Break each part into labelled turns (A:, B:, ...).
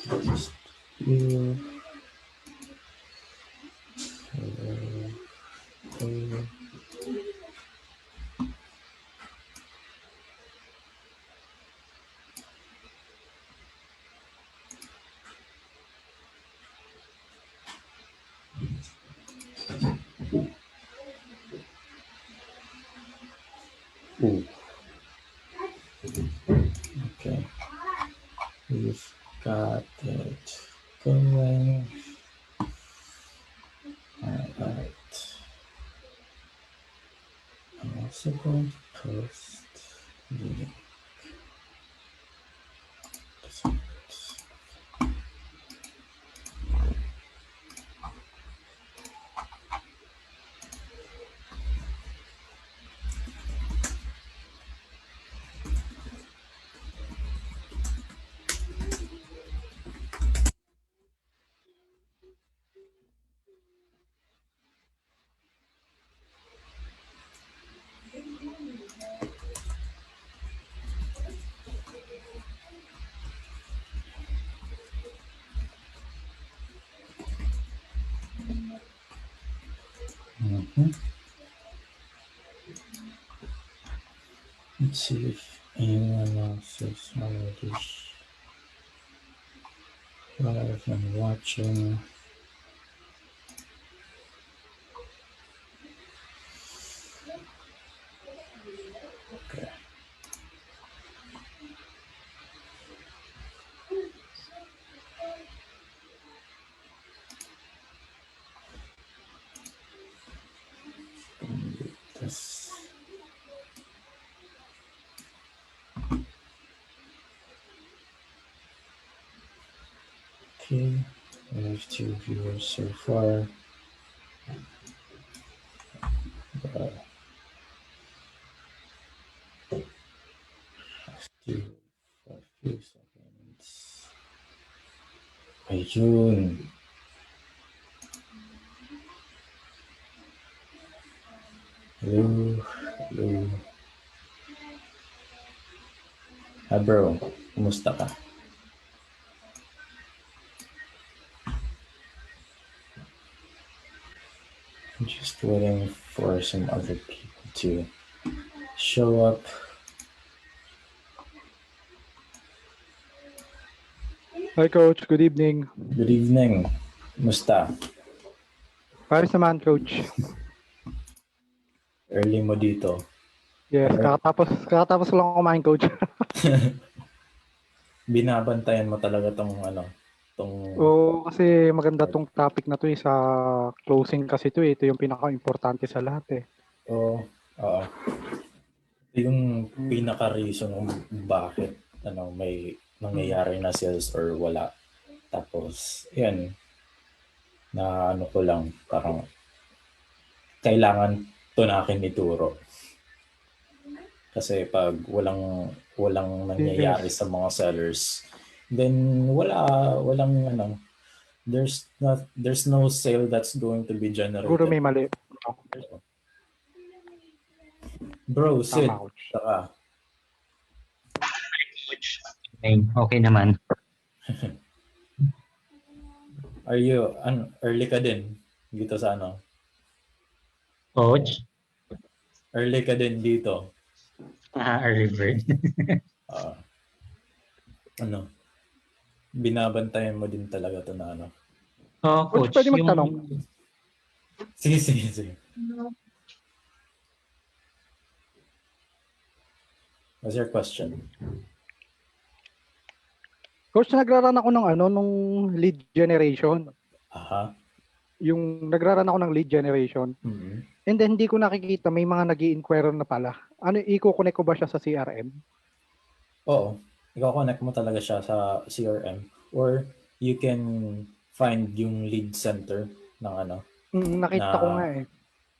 A: Just here. Okay. Ooh. Okay. We've got it going. Alright. I'm also going to post the link. Let's see if anyone else is already live and watching. Okay. This. Okay, we have 2 viewers so far. Let's do for a few seconds. Ayun. Hello. Hello. Hi bro, kumusta ka? I'm just waiting for some other people to show up.
B: Hi Coach, good evening.
A: Good evening. Kumusta?
B: Paris naman Coach.
A: Early mo dito.
B: Yes, kakatapos lang kumain Coach.
A: Binabantayan mo talaga tong
B: Oo, kasi maganda tong topic na to sa closing kasi to Ito yung pinaka-importante sa lahat
A: Oo. Yung pinaka-reason kung bakit may nangyayari na sales or wala. Tapos, yan, na ko lang, parang kailangan tunakin ituro. Kasi pag walang nangyayari sa mga sellers, then there's no sale that's going to be generated.
B: Siguro may mali.
A: Bro, Sid,
B: Tama,
C: Coach. Okay naman.
A: Are you early ka din dito sa
C: Coach?
A: Early ka din dito.
C: Early bird.
A: Binabantayan mo din talaga to na
B: Coach, pwede magtanong?
A: Sige. What's your question?
B: Coach, nagraran ako ng nung lead generation.
A: Aha.
B: Yung nagraran ako ng lead generation.
A: Mm-hmm.
B: And then hindi ko nakikita may mga nag-i-inquire na pala. I-connect ko ba siya sa CRM?
A: Oo. I-connect mo talaga siya sa CRM or you can find yung lead center ng
B: nakita ko nga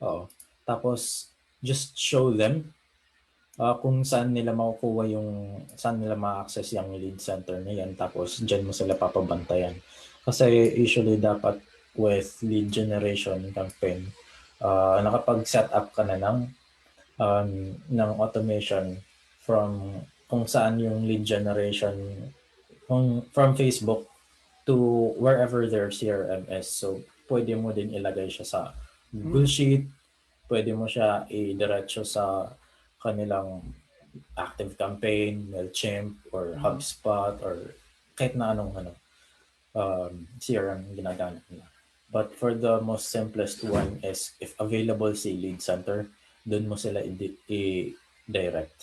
A: Oo. Tapos just show them kung saan nila ma-access yung lead center na yan, tapos dyan mo sila papabantayan. Kasi usually dapat with lead generation campaign, nakapag-set up ka na ng automation from kung saan yung lead generation from Facebook to wherever their CRM is. So, pwede mo din ilagay siya sa Google Sheet, pwede mo siya i-diretso sa kanilang Active Campaign, MailChimp, or HubSpot, or kahit na anong CRM ginagamit nila. But for the most simplest one is if available si Lead Center, dun mo sila i-direct.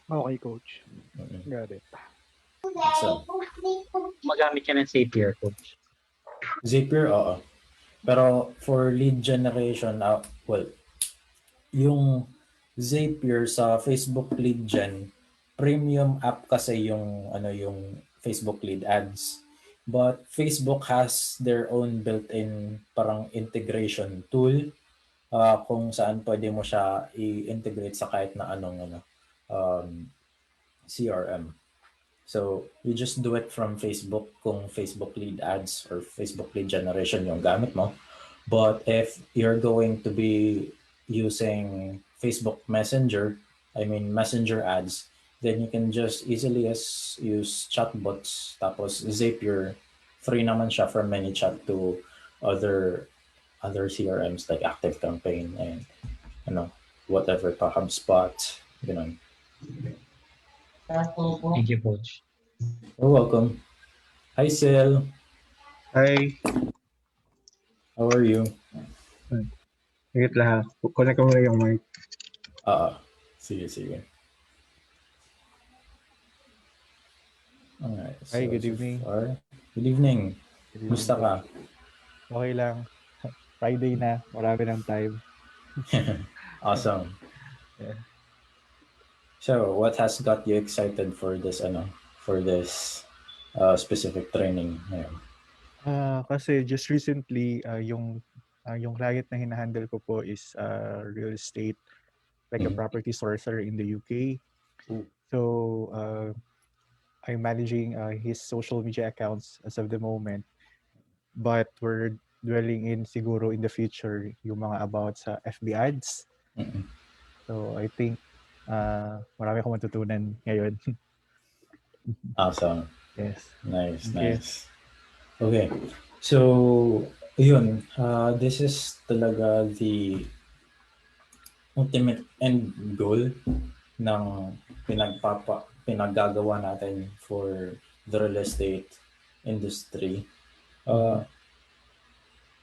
B: Okay, coach.
A: Mm-mm.
B: Got it.
A: So,
C: Magamit ka ng Zapier, coach.
A: Zapier, oo. Pero for lead generation, well, yung Zapier sa Facebook Lead Gen, premium app kasi yung yung Facebook Lead Ads. But Facebook has their own built-in parang integration tool kung saan pwede mo siya i-integrate sa kahit na anong CRM. So, you just do it from Facebook kung Facebook Lead Ads or Facebook Lead Generation yung gamit mo. But if you're going to be using Facebook Messenger, Messenger ads, then you can just easily use chatbots. Tapos Zapier, free naman siya from ManyChat to other CRMs like Active Campaign and whatever pa, HubSpot, ganun.
C: Thank you, coach.
A: You're welcome. Hi, Sil.
D: Hi.
A: How are you?
D: Wait lang. Connect ko muna yung mic.
A: Sige. Alright.
E: Hi, good evening.
A: Good evening.
E: Good evening
A: Musta
E: po.
A: ka?
E: Okay lang. Friday na. Marami ng time.
A: Awesome.
E: Yeah.
A: So, what has got you excited for this specific training ngayon?
E: Kasi just recently, yung client na hinahandle ko po is real estate, like a property sourcer in the UK.
A: Ooh.
E: So, I'm managing his social media accounts as of the moment. But we're dwelling in siguro in the future yung mga about sa FB ads.
A: Mm-mm.
E: So, I think marami akong matutunan ngayon.
A: Awesome.
E: Yes.
A: Nice.
E: Okay.
A: Okay. So, yun. This is talaga the ultimate end goal ng pinaggagawa natin for the real estate industry.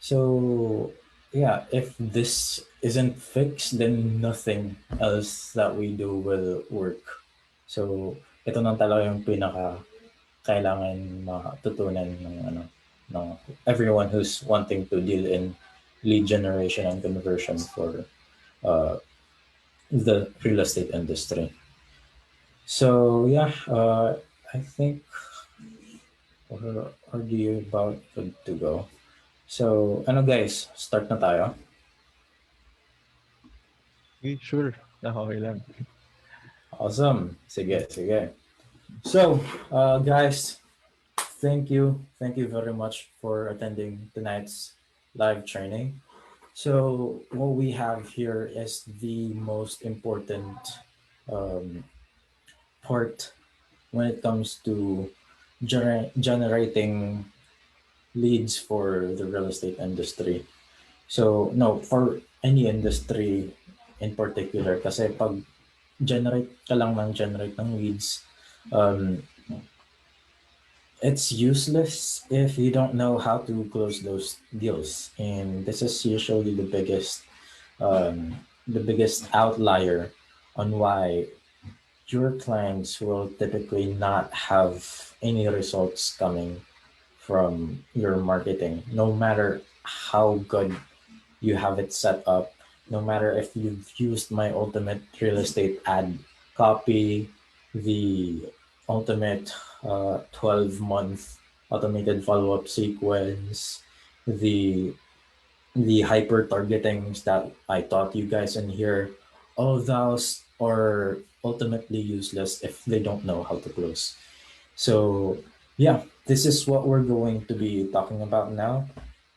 A: So, yeah, if this isn't fixed, then nothing else that we do will work. So, ito na talaga yung kailangan matutunan ng everyone who's wanting to deal in lead generation and conversion for the real estate industry. So, yeah, I think we're already about good to go. So, guys, start na tayo.
E: Okay, sure. Okay lang.
A: Awesome. Sige. So, guys, thank you very much for attending tonight's live training. So, what we have here is the most important part when it comes to generating leads for the real estate industry. So, no, for any industry in particular, kasi pag generate ng leads, it's useless if you don't know how to close those deals. And this is usually the biggest outlier on why your clients will typically not have any results coming from your marketing, no matter how good you have it set up, no matter if you've used my ultimate real estate ad copy, the ultimate 12-month automated follow-up sequence, the hyper targetings that I taught you guys in here. All of those are ultimately useless if they don't know how to close. So yeah, this is what we're going to be talking about now,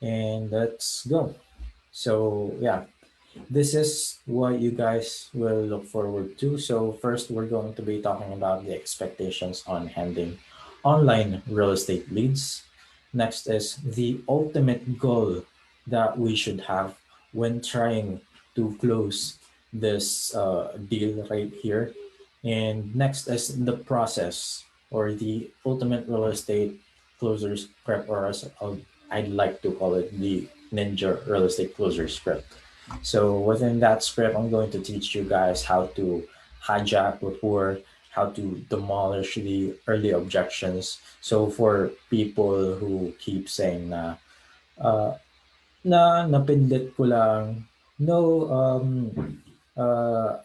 A: and let's go. So yeah, this is what you guys will look forward to. So first, we're going to be talking about the expectations on handling online real estate leads. Next is the ultimate goal that we should have when trying to close this deal right here. And next is the process or the ultimate real estate closers prep, or as I'd like to call it, the Ninja Real Estate Closer script. So within that script, I'm going to teach you guys how to hijack rapport, how to demolish the early objections. So for people who keep saying uh, napindot ko lang, no,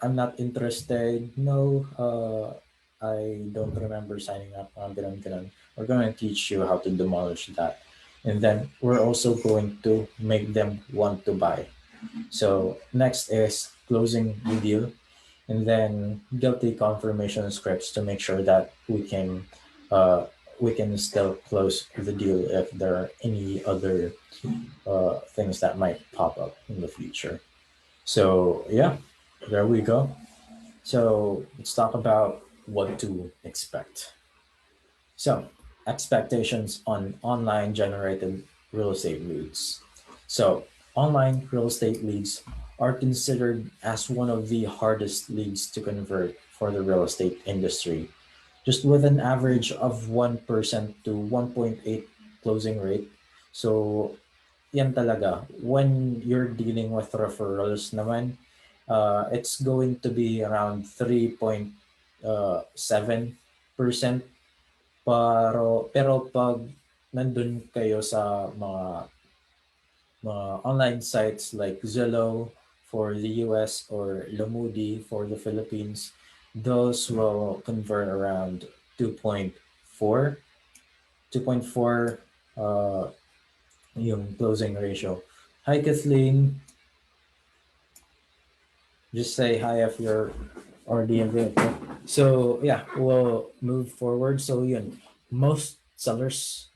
A: I'm not interested, no, I don't remember signing up, ganun, ganun. We're going to teach you how to demolish that. And then we're also going to make them want to buy. So next is closing the deal, and then guilty confirmation scripts to make sure that we can still close the deal if there are any other things that might pop up in the future. So yeah, there we go. So let's talk about what to expect. So, expectations on online generated real estate leads. So, online real estate leads are considered as one of the hardest leads to convert for the real estate industry. Just with an average of 1% to 1.8 closing rate. So, yan talaga. When you're dealing with referrals naman, it's going to be around 3.7%. Pero pag nandun kayo sa mga online sites like Zillow for the US or Lumudi for the Philippines, those will convert around 2.4, 2.4 yung closing ratio. Hi Kathleen, just say hi if you're already available. So yeah, we'll move forward. So yun, most sellers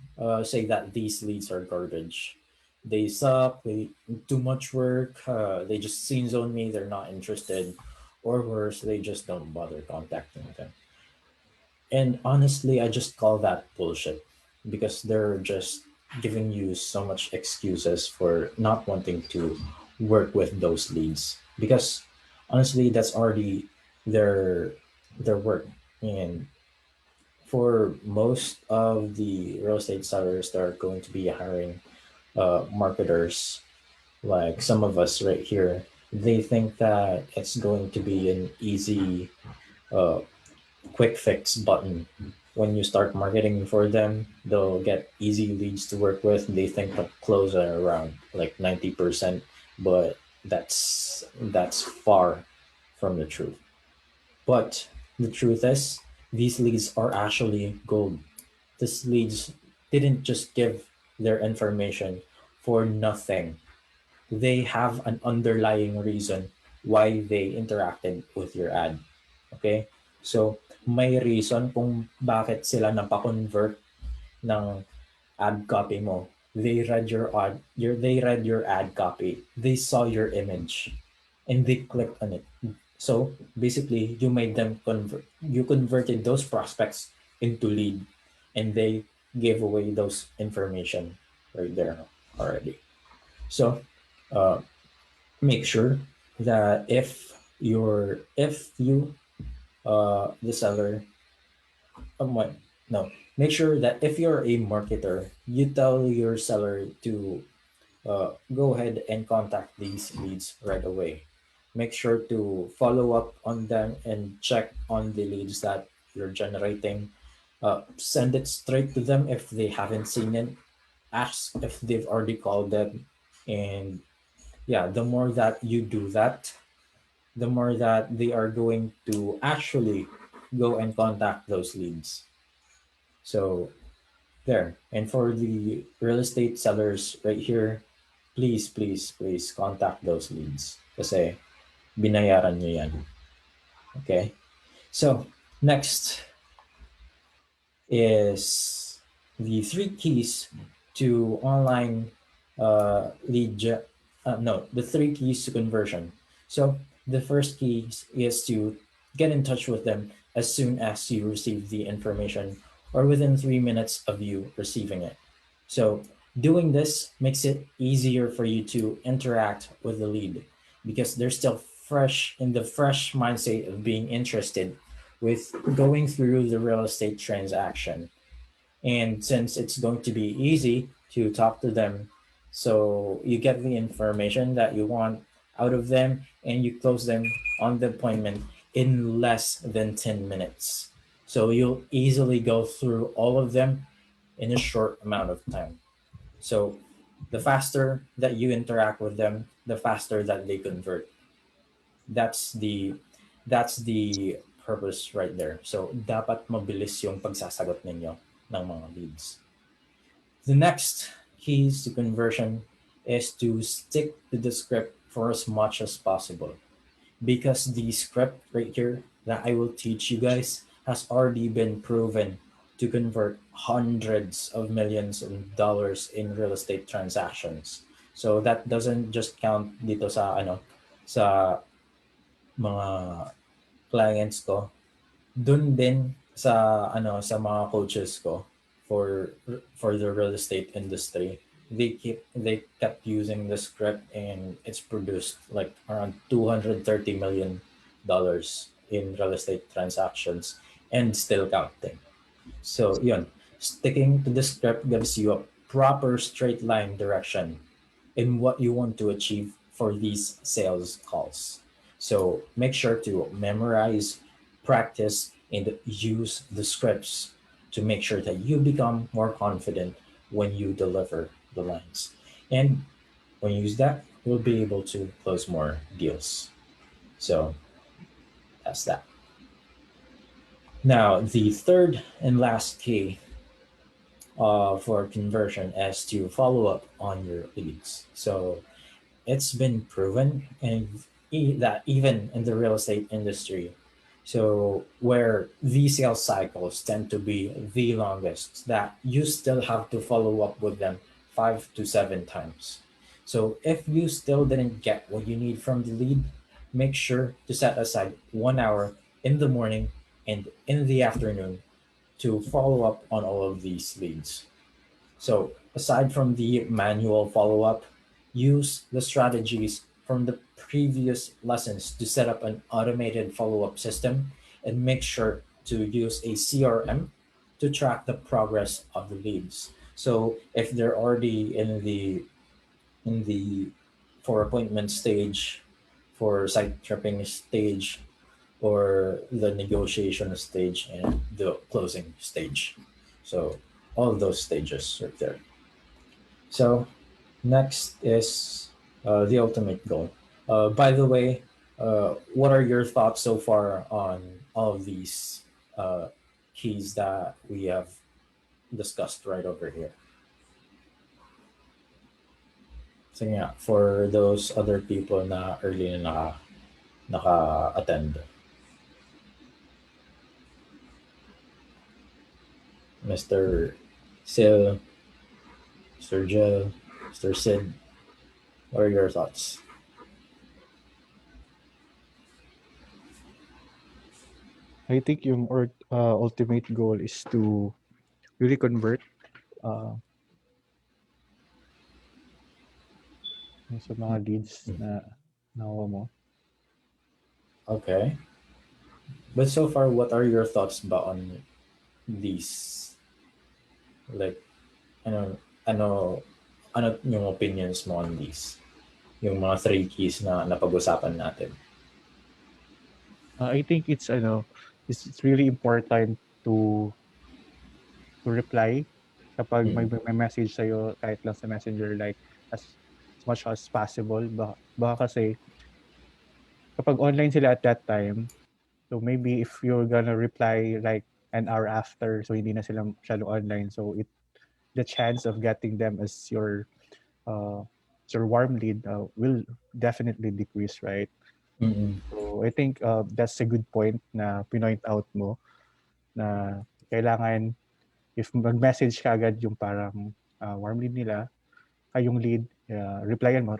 A: say that these leads are garbage. They suck. They too much work. They just scene zone me. They're not interested, or worse, they just don't bother contacting them. And honestly, I just call that bullshit because they're just giving you so much excuses for not wanting to work with those leads. Because honestly, that's already their their work. And for most of the real estate sellers that are going to be hiring marketers, like some of us right here, they think that it's going to be an easy uh, quick fix button. When you start marketing for them, they'll get easy leads to work with. They think the close are around like 90%, but that's far from the truth. But the truth is, these leads are actually gold. These leads didn't just give their information for nothing. They have an underlying reason why they interacted with your ad. Okay? So, may reason kung bakit sila napakonvert ng ad copy mo. They read your ad copy. They saw your image and they clicked on it. So, basically, you converted those prospects into lead, and they gave away those information right there already. So, uh, make sure that if you the seller what no make sure that if you're a marketer, you tell your seller to go ahead and contact these leads right away. Make sure to follow up on them and check on the leads that you're generating. Send it straight to them if they haven't seen it. Ask if they've already called them. And yeah, the more that you do that, the more that they are going to actually go and contact those leads. So there. And for the real estate sellers right here, please, please, please contact those leads. Kasi binayaran nyo yan. Okay? So, next is the three keys to online the three keys to conversion. So the first key is to get in touch with them as soon as you receive the information or within 3 minutes of you receiving it. So doing this makes it easier for you to interact with the lead because they're still fresh in the fresh mindset of being interested with going through the real estate transaction. And since it's going to be easy to talk to them, so you get the information that you want out of them and you close them on the appointment in less than 10 minutes. So you'll easily go through all of them in a short amount of time. So the faster that you interact with them, the faster that they convert. That's the purpose right there. So dapat mabilis yung pagsasagot ninyo ng mga leads. The next keys to conversion is to stick to the script for as much as possible because the script right here that I will teach you guys has already been proven to convert hundreds of millions of dollars in real estate transactions. So that doesn't just count dito sa sa mga clients ko, dun din sa mga coaches ko for the real estate industry. They kept using the script and it's produced like around 230 million dollars in real estate transactions and still counting. So yun, sticking to the script gives you a proper straight line direction in what you want to achieve for these sales calls. So make sure to memorize, practice, and use the scripts to make sure that you become more confident when you deliver the lines. And when you use that, you'll be able to close more deals. So that's that. Now, the third and last key for conversion is to follow up on your leads. So it's been proven that even in the real estate industry, so where these sales cycles tend to be the longest, that you still have to follow up with them 5 to 7 times. So if you still didn't get what you need from the lead, make sure to set aside 1 hour in the morning and in the afternoon to follow up on all of these leads. So, aside from the manual follow up, use the strategies from the previous lessons to set up an automated follow up system and make sure to use a CRM to track the progress of the leads. So, if they're already in the for appointment stage, for site tripping stage, or the negotiation stage and the closing stage. So all of those stages right there. So next is the ultimate goal. By the way, what are your thoughts so far on all of these keys that we have discussed right over here? So yeah, for those other people na early na naka-attend. Mr. Sil, Mr. Jill, Mr. Sid, what are your thoughts?
E: I think yung ultimate goal is to really convert uh, yung sa mga leads na nakuha mo.
A: Okay. But so far, what are your thoughts about on these? Like, ano, ano, ano yung opinions mo on these? Yung mga three keys na napag-usapan natin.
E: I think it's really important to reply kapag may message sa'yo kahit lang sa messenger, like as much as possible. Baka kasi kapag online sila at that time, so maybe if you're gonna reply like an hour after, so hindi na sila masyado online, so the chance of getting them as your warm lead will definitely decrease, right?
A: Mm-hmm.
E: So I think that's a good point na pinoint out mo na kailangan if mag-message ka agad yung parang warm lead nila, yung lead, replyan mo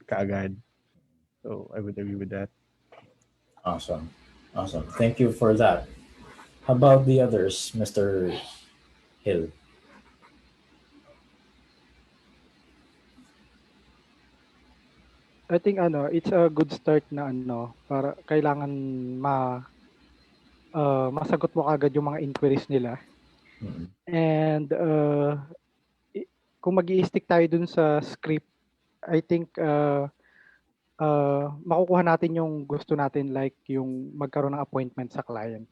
E: kaagad. So I would agree with that.
A: Awesome. Thank you for that. How about the others, Mr. Hill.
B: I think it's a good start na para kailangan masagot mo agad yung mga inquiries nila.
A: Mm.
B: And kung mag-i-stick tayo dun sa script, I think makukuha natin yung gusto natin, like yung magkaroon ng appointment sa client.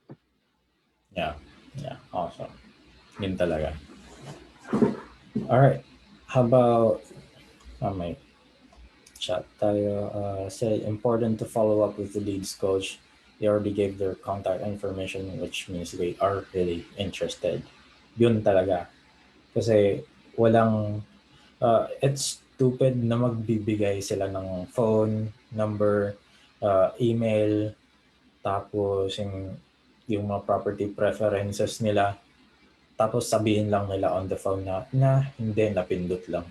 A: Yeah, awesome. Yun talaga. Alright, how about may chat tayo. Say, important to follow up with the leads coach. They already gave their contact information, which means they are really interested. Yun talaga. Kasi walang, it's stupid na magbibigay sila ng phone number, email, tapos yung mga property preferences nila, tapos sabihin lang nila on the phone na hindi, napindot lang.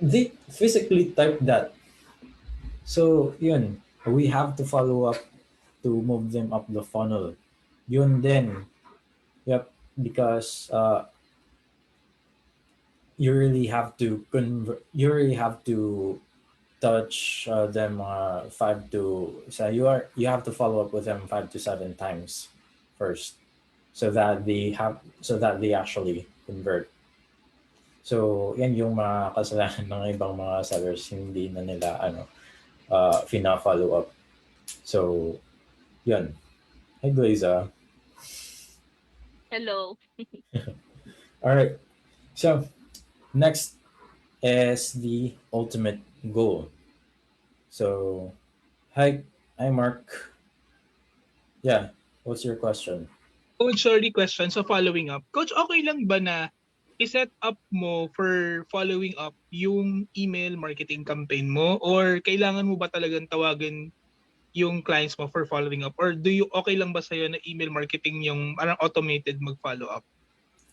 A: They physically type that. So, yun. We have to follow up to move them up the funnel. Yun din. Yep. Because you really have to touch them you have to follow up with them 5 to 7 times first so that they actually convert. So, yan yung mga kasalanan ng ibang mga sellers, hindi na nila fina-follow up. So, yun. Hi, Glaza.
F: Hello.
A: All right. So, next is the ultimate goal. So, hi, Mark. Yeah, what's your question?
G: Coach, sorry question. So following up. Coach, okay lang ba na i-set up mo for following up yung email marketing campaign mo? Or kailangan mo ba talagang tawagan yung clients mo for following up? Or okay lang ba sa'yo na email marketing yung parang automated mag-follow up?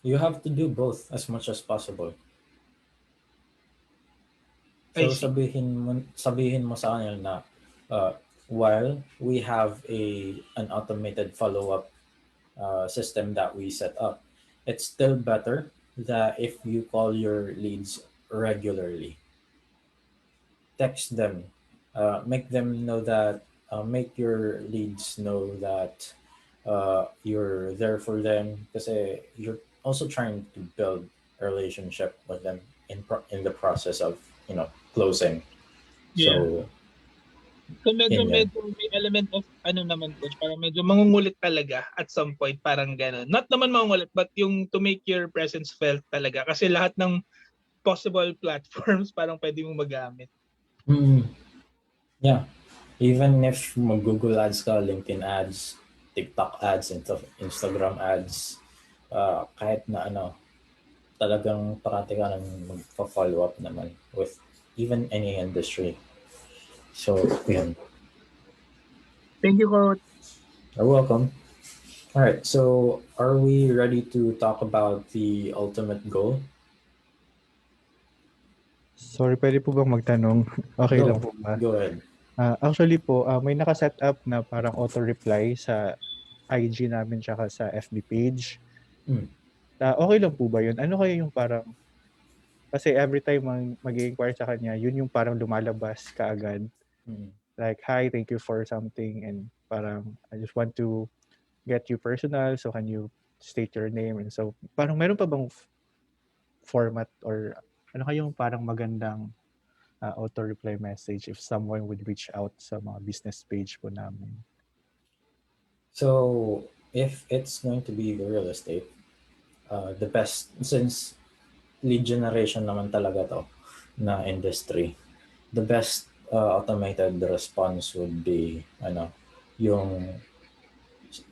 A: You have to do both as much as possible.
G: I
A: So
G: see.
A: sabihin mo sa kanila na while we have an automated follow-up system that we set up, it's still better that if you call your leads regularly. Text them, make your leads know that you're there for them, kasi you're also trying to build a relationship with them in the process of closing. So
G: So medyo
A: yun yan.
G: may element of naman coach, parang medyo mangungulit talaga at some point, parang gano'n. Not naman mangungulit, but yung to make your presence felt talaga. Kasi lahat ng possible platforms parang pwede mong magamit.
A: Yeah. Even if mag-Google ads ka, LinkedIn ads, TikTok ads, Instagram ads, kahit na talagang parati ka nang magpa-follow up naman with even any industry. So, yun.
G: Thank you, coach.
A: You're welcome. All right, so are we ready to talk about the ultimate goal?
E: Sorry, pwede po bang magtanong? Okay lang po ba?
A: Go ahead.
E: Actually po, may naka-set up na parang auto-reply sa IG namin tsaka sa FB page. Okay lang po ba yun? Ano kaya yung parang, kasi every time mag-i-inquire sa kanya, yun yung parang lumalabas kaagad. Like, hi, thank you for something, and parang, I just want to get you personal, so can you state your name? And so, parang meron pa bang format or ano kayong parang magandang auto-reply message if someone would reach out sa mga business page po namin?
A: So, if it's going to be real estate, the best, since lead generation naman talaga to na industry, the best automated response would be yung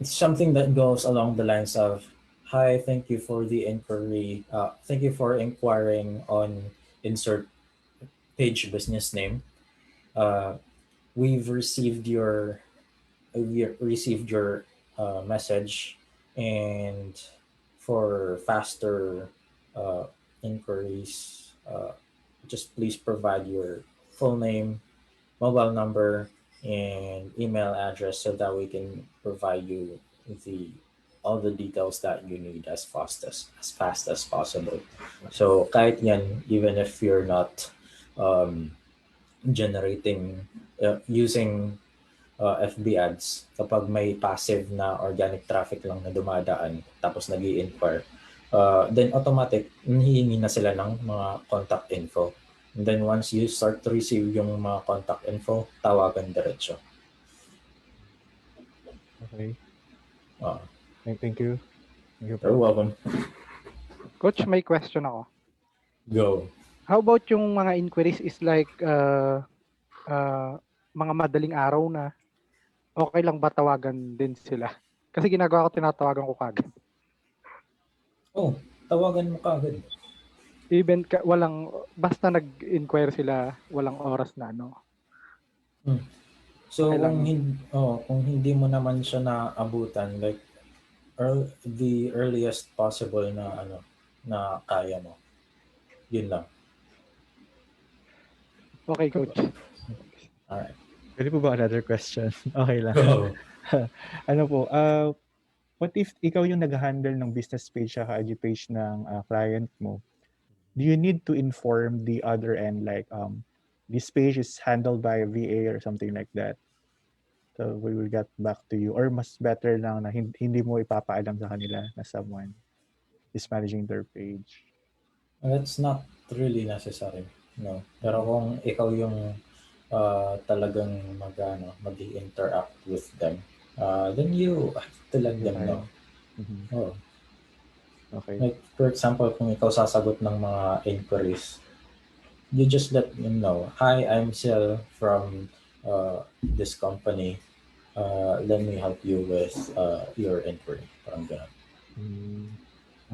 A: something that goes along the lines of, hi, thank you for the inquiry, thank you for inquiring on insert page business name. We've received your message, and for faster inquiries, just please provide your full name, mobile number, and email address so that we can provide you the all the details that you need as fast as possible. So kahit yan, even if you're not um, generating using FB ads, kapag may passive na organic traffic lang na dumadaan tapos nag-i-inquire, then automatic hihingi na sila ng mga contact info. And then once you start to receive yung mga contact info, tawagan diretso.
E: Okay.
A: Uh,
E: Thank you. Thank you
A: you're
E: po.
A: welcome.
B: Coach, may question ako.
A: Go.
B: How about yung mga inquiries is like mga madaling araw na, okay lang ba tawagan din sila? Kasi ginagawa ko, tinatawagan ko kagad.
A: Oh, tawagan mo kagad.
B: Even basta nag-inquire sila, walang oras na, no?
A: So
B: Okay lang.
A: kung hindi mo naman siya naabutan, like the earliest possible na na kaya mo. Yun lang.
B: Okay, Coach.
A: Alright.
E: Pwede po ba another question? Okay lang.
A: Go.
E: Ano po, what if ikaw yung nag-handle ng business page sa IG page ng client mo? Do you need to inform the other end like this page is handled by a VA or something like that? So we will get back to you, or mas better lang na hindi mo ipapaalam sa kanila na someone is managing their page?
A: That's not really necessary. No. Pero kung ikaw yung talagang mag-interact with them, then you have to let them know.
E: Mhm.
A: Oh.
E: Okay.
A: Like, for example, kung ikaw sasagot ng mga inquiries, you just let them know, hi, I'm Sil from this company. Let me help you with your inquiry. Parang ganun.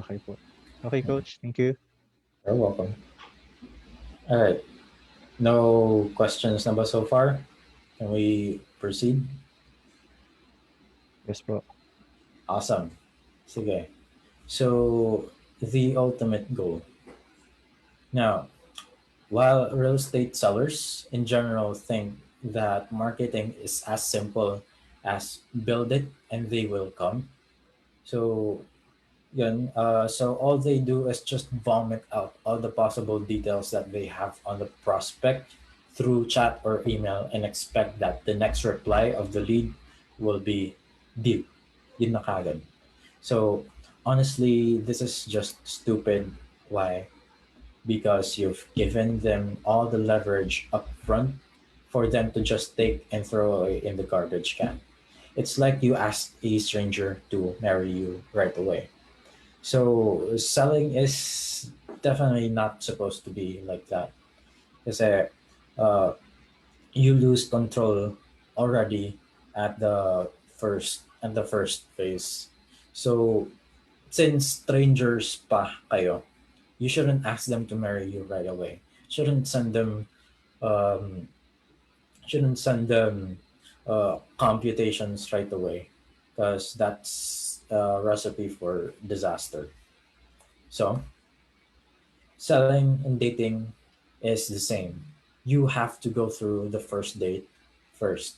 E: Okay po. Okay, Coach. Thank you.
A: You're welcome. All right. No questions na ba so far? Can we proceed?
E: Yes po.
A: Awesome. Sige. So, the ultimate goal. Now, while real estate sellers in general think that marketing is as simple as build it and they will come. So, so all they do is just vomit out all the possible details that they have on the prospect through chat or email and expect that the next reply of the lead will be deal. Yun na kagad. So honestly, this is just stupid. Why? Because you've given them all the leverage up front for them to just take and throw away in the garbage can. It's like you asked a stranger to marry you right away. So selling is definitely not supposed to be like that. Kasi you lose control already at the first phase. So since strangers pa kayo, you shouldn't ask them to marry you right away. Shouldn't send them um, computations right away, because that's a recipe for disaster. So selling and dating is the same. You have to go through the first date first.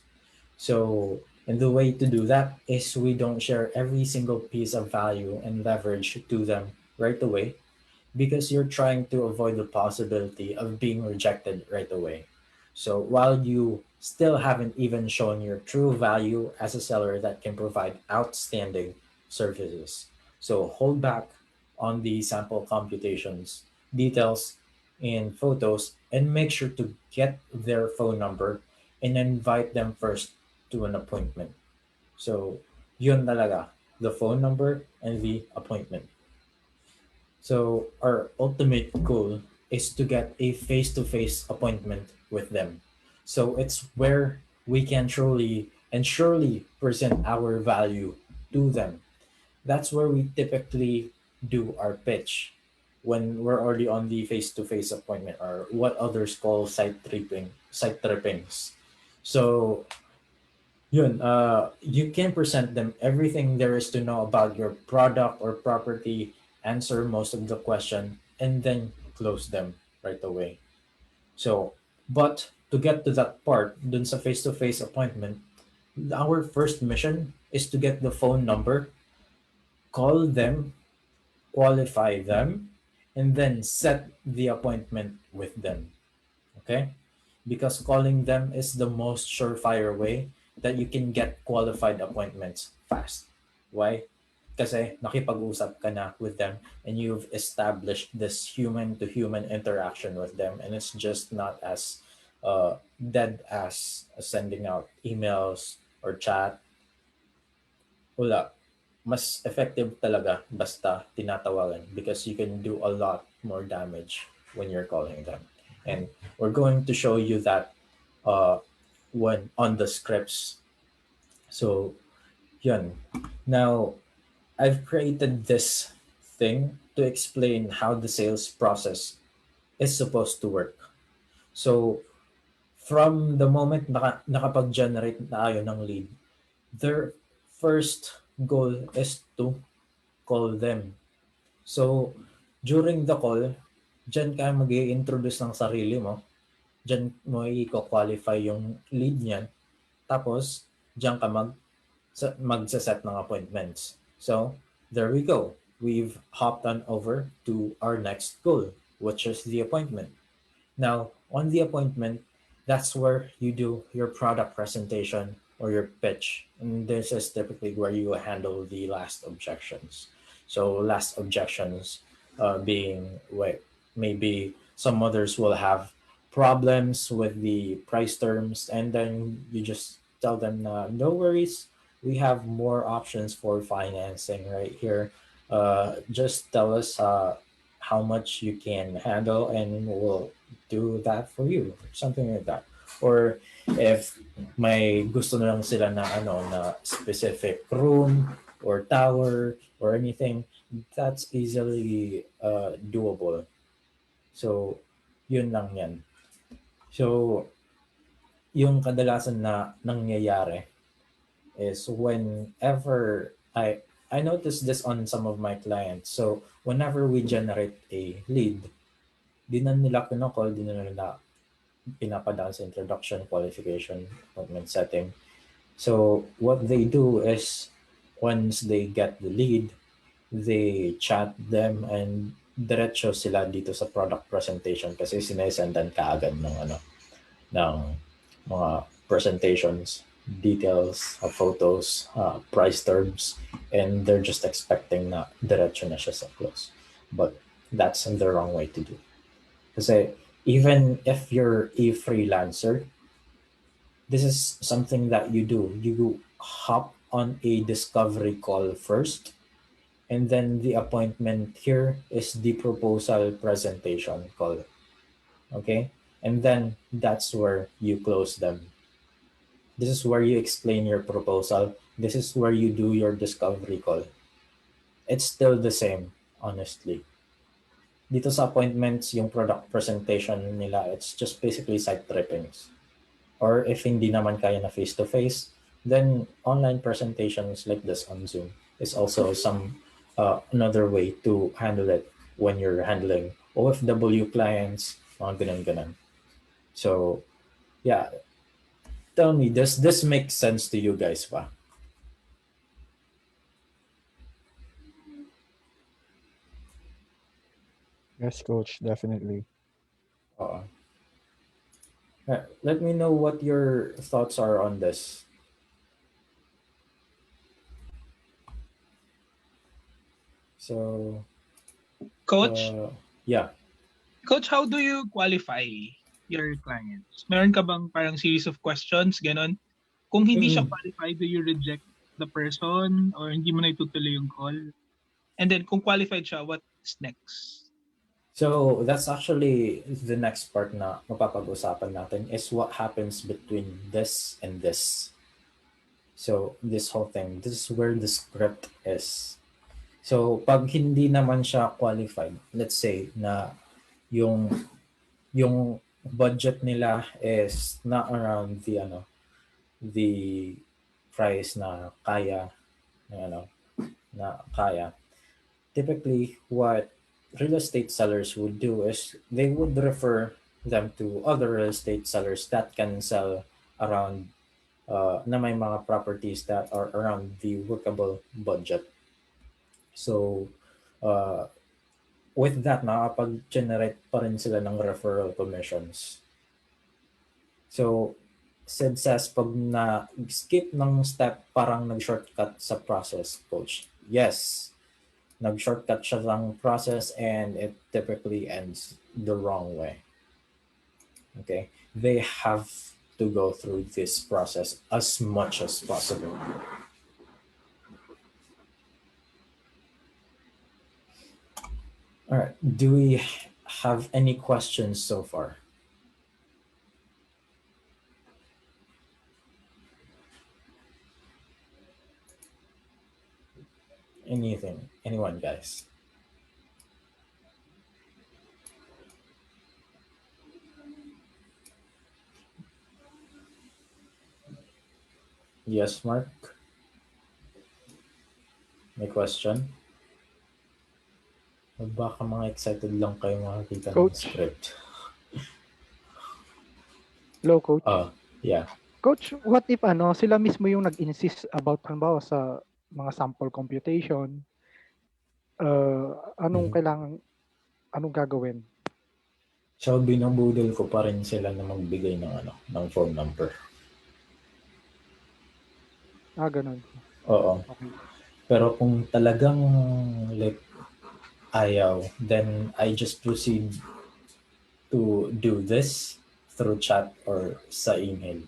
A: So, and the way to do that is we don't share every single piece of value and leverage to them right away, because you're trying to avoid the possibility of being rejected right away. So while you still haven't even shown your true value as a seller that can provide outstanding services. So hold back on the sample computations, details, and photos, and make sure to get their phone number and invite them first to an appointment. So yun talaga, the phone number and the appointment. So our ultimate goal is to get a face-to-face appointment with them. So it's where we can truly and surely present our value to them. That's where we typically do our pitch when we're already on the face-to-face appointment, or what others call site trippings. So you can present them everything there is to know about your product or property, answer most of the question, and then close them right away. So, but to get to that part, dun sa face-to-face appointment, our first mission is to get the phone number call them, qualify them, and then set the appointment with them. Okay? Because calling them is the most surefire way that you can get qualified appointments fast. Why? Kasi nakipag-usap ka na with them and you've established this human-to-human interaction with them, and it's just not as dead as sending out emails or chat. Wala. Mas effective talaga basta tinatawagan, because you can do a lot more damage when you're calling them. And we're going to show you that when on the scripts. So, yun. Now, I've created this thing to explain how the sales process is supposed to work. So, from the moment nakapag-generate na tayo ng lead, their first goal is to call them. So, during the call, dyan ka mag-i-introduce ng sarili mo. Dyan mo i-qualify yung lead niyan. Tapos, dyan ka magsaset ng appointments. So, there we go. We've hopped on over to our next goal, which is the appointment. Now, on the appointment, that's where you do your product presentation or your pitch. And this is typically where you handle the last objections. So, last objections being, wait, maybe some others will have problems with the price terms, and then you just tell them, no worries, we have more options for financing right here. Just tell us how much you can handle, and we'll do that for you, something like that. Or if may gusto na lang sila na na specific room or tower or anything, that's easily doable. So yun lang yan. So yung kadalasan na nangyayari is whenever I noticed this on some of my clients. So whenever we generate a lead, di na nila kinocall, di na nila pinapadaan sa introduction, qualification, appointment setting. So what they do is once they get the lead, they chat them and diretso sila dito sa product presentation, kasi sinesendan kaagad ng mga presentations, details, photos, price terms, and they're just expecting na diretso na siya sa close. But that's the wrong way to do. Kasi even if you're a freelancer, this is something that you do. You hop on a discovery call first, and then the appointment here is the proposal presentation call. Okay? And then that's where you close them. This is where you explain your proposal. This is where you do your discovery call. It's still the same, honestly. Dito sa appointments, yung product presentation nila, it's just basically site trippings. Or if hindi naman kaya na face-to-face, then online presentations like this on Zoom is also another way to handle it when you're handling OFW clients, mga ganun. So, yeah. Tell me, does this make sense to you guys ba?
E: Yes, coach, definitely.
A: Let me know what your thoughts are on this. So,
G: Coach,
A: yeah.
G: Coach, how do you qualify your clients? Meron ka bang parang series of questions, ganon? Kung hindi siya qualified, do you reject the person or hindi mo na itutuloy yung call? And then kung qualified siya, what's next?
A: So that's actually the next part na mapapag-usapan natin, is what happens between this and this. So this whole thing, this is where the script is. So pag hindi naman siya qualified, let's say na yung budget nila is not around the price na kaya, typically what real estate sellers would do is they would refer them to other real estate sellers that can sell around na may mga properties that are around the workable budget. So, with that, nakakapag-generate pa rin sila ng referral commissions. So, says pag na-skip ng step, parang nag-shortcut sa process, coach. Yes, nag-shortcut siya ng process and it typically ends the wrong way. Okay? They have to go through this process as much as possible. All right. Do we have any questions so far? Anything? Anyone, guys? Yes, Mark? May question? O baka mga excited lang kayo makakita ng
B: Coach.
A: script.
B: Hello, Coach.
A: Yeah.
B: Coach, what if sila mismo yung nag-insist about halimbawa sa mga sample computation? Anong kailangan, anong gagawin?
A: So, binubudol ko pa rin sila na magbigay ng phone number.
B: Ganun.
A: Oo.
B: Okay.
A: Pero kung talagang like ayaw, then I just proceed to do this through chat or sa email.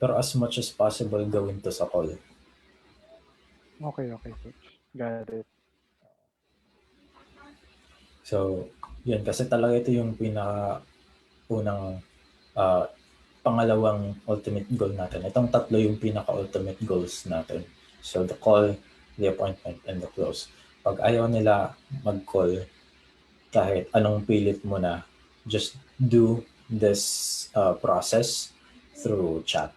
A: Pero as much as possible, gawin to sa call.
B: Okay, Coach. Got it.
A: So, yun. Kasi talaga ito yung pinaka-unang pangalawang ultimate goal natin. Itong tatlo yung pinaka-ultimate goals natin. So, the call, the appointment, and the close. Pag ayaw nila mag-call, kahit anong pilit mo na, just do this process through chat.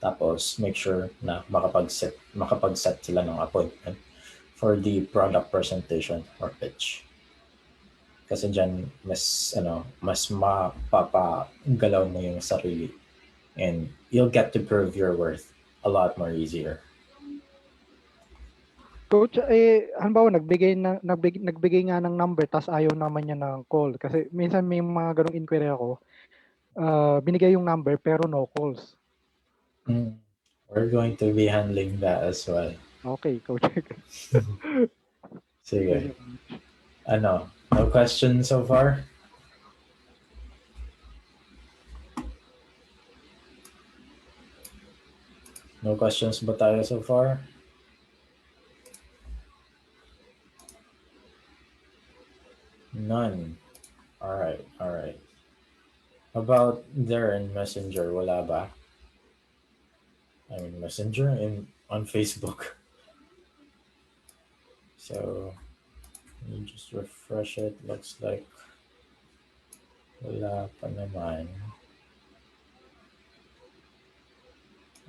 A: Tapos, make sure na makapag-set sila ng appointment for the product presentation or pitch. Kasi dyan, mas mapapagalaw mo yung sarili. And you'll get to prove your worth a lot more easier.
B: Coach, halimbawa nagbigay nga ng number tas ayaw naman niya ng call kasi minsan may mga ganong inquiry ako. Binigay yung number pero no calls.
A: We're going to be handling that as well.
B: Okay, Coach.
A: Sige. No questions so far? No questions ba tayo so far? None. All right. About there in Messenger, wala ba? I mean, Messenger on Facebook. So, you just refresh it. Looks like wala pa naman.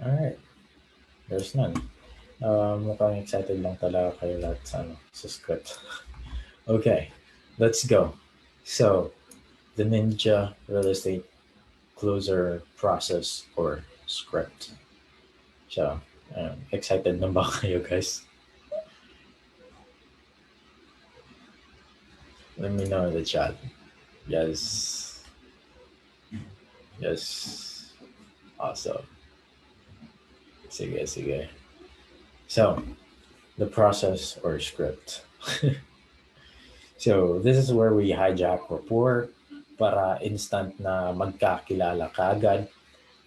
A: All right. There's none. Mukhang excited lang talaga kayo lahat sa script. Okay, let's go. So, the Ninja Real Estate Closer process or script. So, excited na ba kayo, guys? Let me know in the chat. Yes. Awesome. Sige. So, the process or script. So, this is where we hijack rapport para instant na magkakilala kaagad.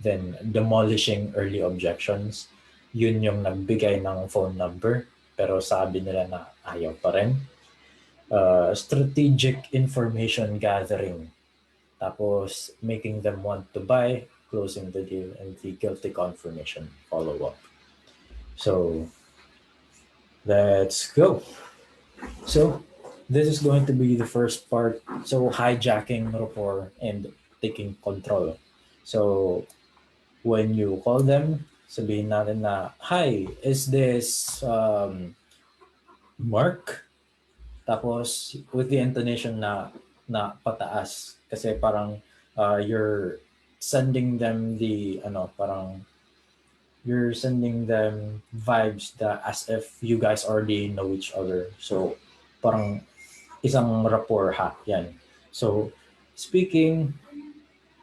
A: Then, demolishing early objections. Yun yung nagbigay ng phone number pero sabi nila na ayaw pa rin. Strategic information gathering. Tapos, making them want to buy, closing the deal, and the guilty confirmation follow-up. So, let's go. So, this is going to be the first part. So, hijacking rapport and taking control. So, when you call them, sabihin natin na, hi, is this Mark? Tapos, with the intonation na pataas. Kasi parang you're sending them the you're sending them vibes that as if you guys already know each other. So parang isang rapport hack yan. So speaking,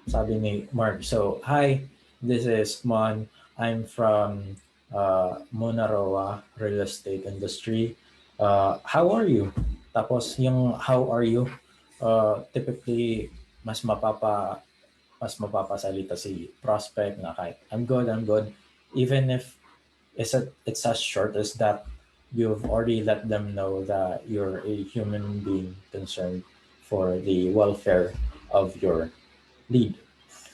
A: sabi ni Mark, so hi, this is Mon. I'm from Monaroa Real Estate Industry. How are you? Tapos yung how are you, typically mas mapapasalita si prospect na kahit I'm good. Even if it's as short as that, you've already let them know that you're a human being concerned for the welfare of your lead.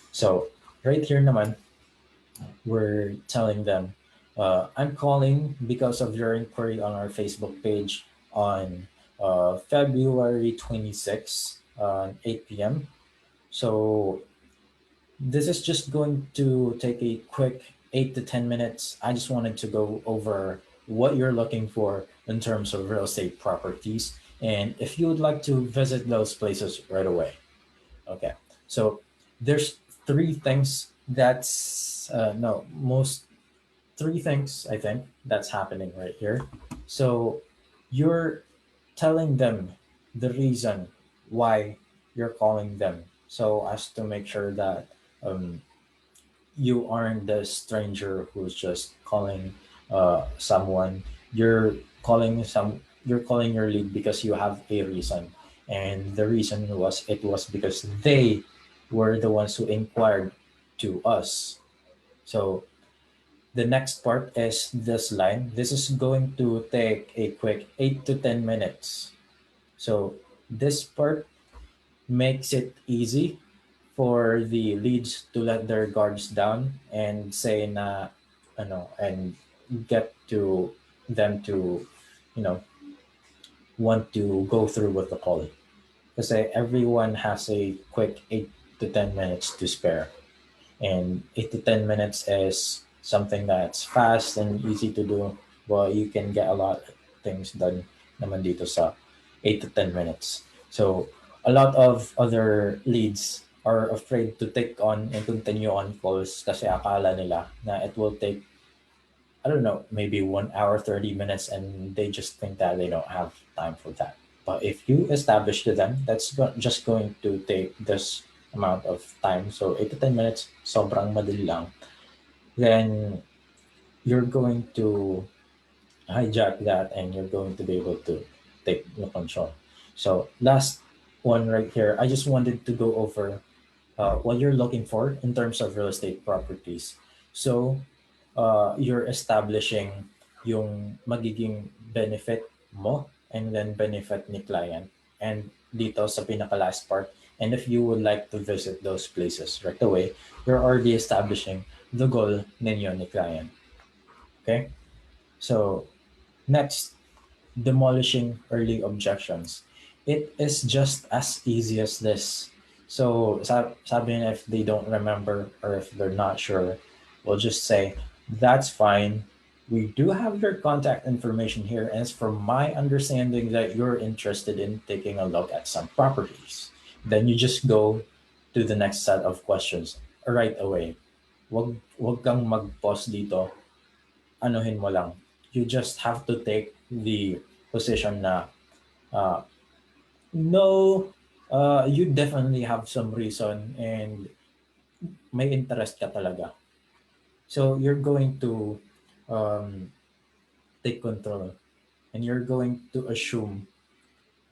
A: So right here naman, we're telling them, I'm calling because of your inquiry on our Facebook page on February 26th, 8 p.m. So this is just going to take a quick 8 to 10 minutes. I just wanted to go over what you're looking for in terms of real estate properties and if you would like to visit those places right away. Okay. So there's three things that's no most three things I think that's happening right here. So you're telling them the reason why you're calling them, so as to make sure that um, you aren't the stranger who's just calling someone. You're calling your lead because you have a reason, and the reason was because they were the ones who inquired to us. So the next part is this line. This is going to take a quick 8 to 10 minutes. So this part makes it easy for the leads to let their guards down and say na and get to them to you know want to go through with the call, because everyone has a quick 8 to 10 minutes to spare, and 8 to 10 minutes is something that's fast and easy to do. Well, you can get a lot of things done naman dito sa 8 to 10 minutes. So a lot of other leads are afraid to take on and continue on calls kasi akala nila na it will take, I don't know, maybe 1 hour, 30 minutes, and they just think that they don't have time for that. But if you establish to them, just going to take this amount of time. So 8 to 10 minutes, sobrang madali lang. Then you're going to hijack that and you're going to be able to take the control. So last one right here, I just wanted to go over what you're looking for in terms of real estate properties. So you're establishing yung magiging benefit mo and then benefit ni client. And dito sa pinaka last part, and if you would like to visit those places right away, you're already establishing the goal ninyo ni client. Okay? So next, demolishing early objections. It is just as easy as this. So sabi nila, if they don't remember or if they're not sure, we'll just say, that's fine. We do have your contact information here, and it's from my understanding that you're interested in taking a look at some properties. Then you just go to the next set of questions right away. Wag kang mag-pause dito. Anuhin mo lang. You just have to take the position na uh, no, you definitely have some reason and may interest ka talaga. So you're going to um, take control and you're going to assume,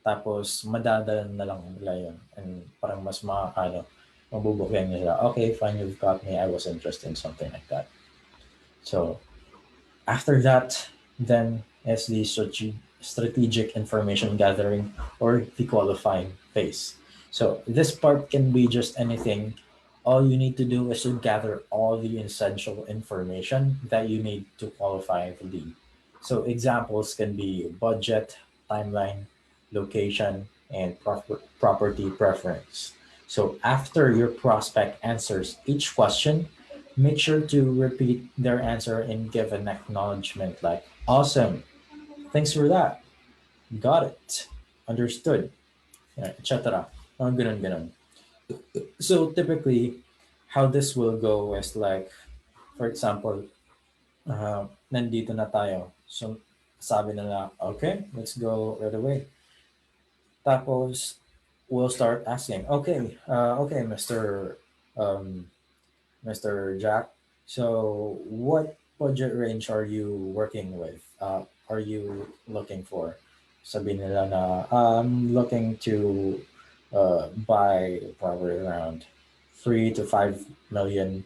A: tapos madadalan na lang nila yun, and parang mas mabubukyan nila, okay, fine, you've got me, I was interested in something like that. So after that, then is the strategic information gathering or the qualifying phase. So this part can be just anything. All you need to do is to gather all the essential information that you need to qualify the lead. So examples can be budget, timeline, location, and property preference. So after your prospect answers each question, make sure to repeat their answer and give an acknowledgement like, awesome, thanks for that, got it, understood, etc. Ganun, ganun. So typically, how this will go is like, for example, nandito na tayo. So, sabi nila, okay, let's go right away. Tapos, we'll start asking, okay, okay, um, Mr. Jack. So, what budget range are you working with? Are you looking for? Sabi nila na I'm looking to buy probably around 3 to 5 million.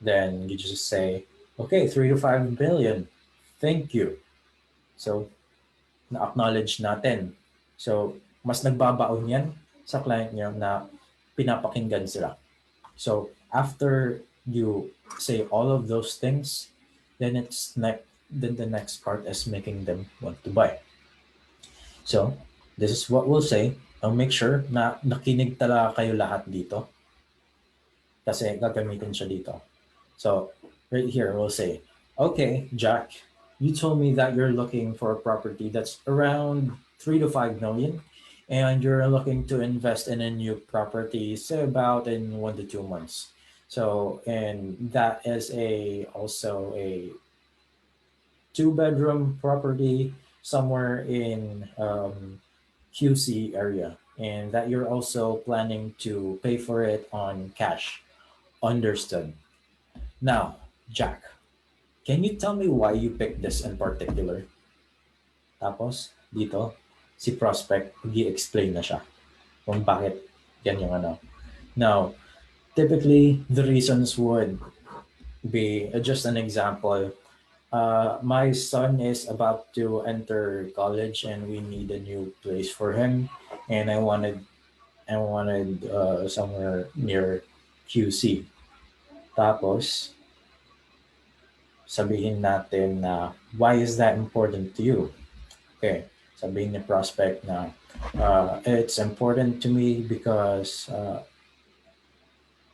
A: Then you just say, okay, 3 to 5 million. Thank you. So, na-acknowledge natin. So, mas nagbabaon yan sa client niyo na pinapakinggan sila. So after you say all of those things, then then the next part is making them want to buy. So this is what we'll say. I'll make sure na nakinig talaga kayo lahat dito kasi gagamitin siya dito. So right here we'll say, okay, Jack, you told me that you're looking for a property that's around 3 to 5 million and you're looking to invest in a new property, say about in 1 to 2 months. So, and that is also a 2 bedroom property somewhere in QC area, and that you're also planning to pay for it on cash. Understood. Now, Jack, can you tell me why you picked this in particular? Tapos, dito, si prospect, mag-i-explain na siya kung bakit yan yung ano. Now, typically, the reasons would be just an example. My son is about to enter college and we need a new place for him. And I wanted somewhere near QC. Tapos, sabihin natin na why is that important to you? Okay, sabihin ni prospect na it's important to me because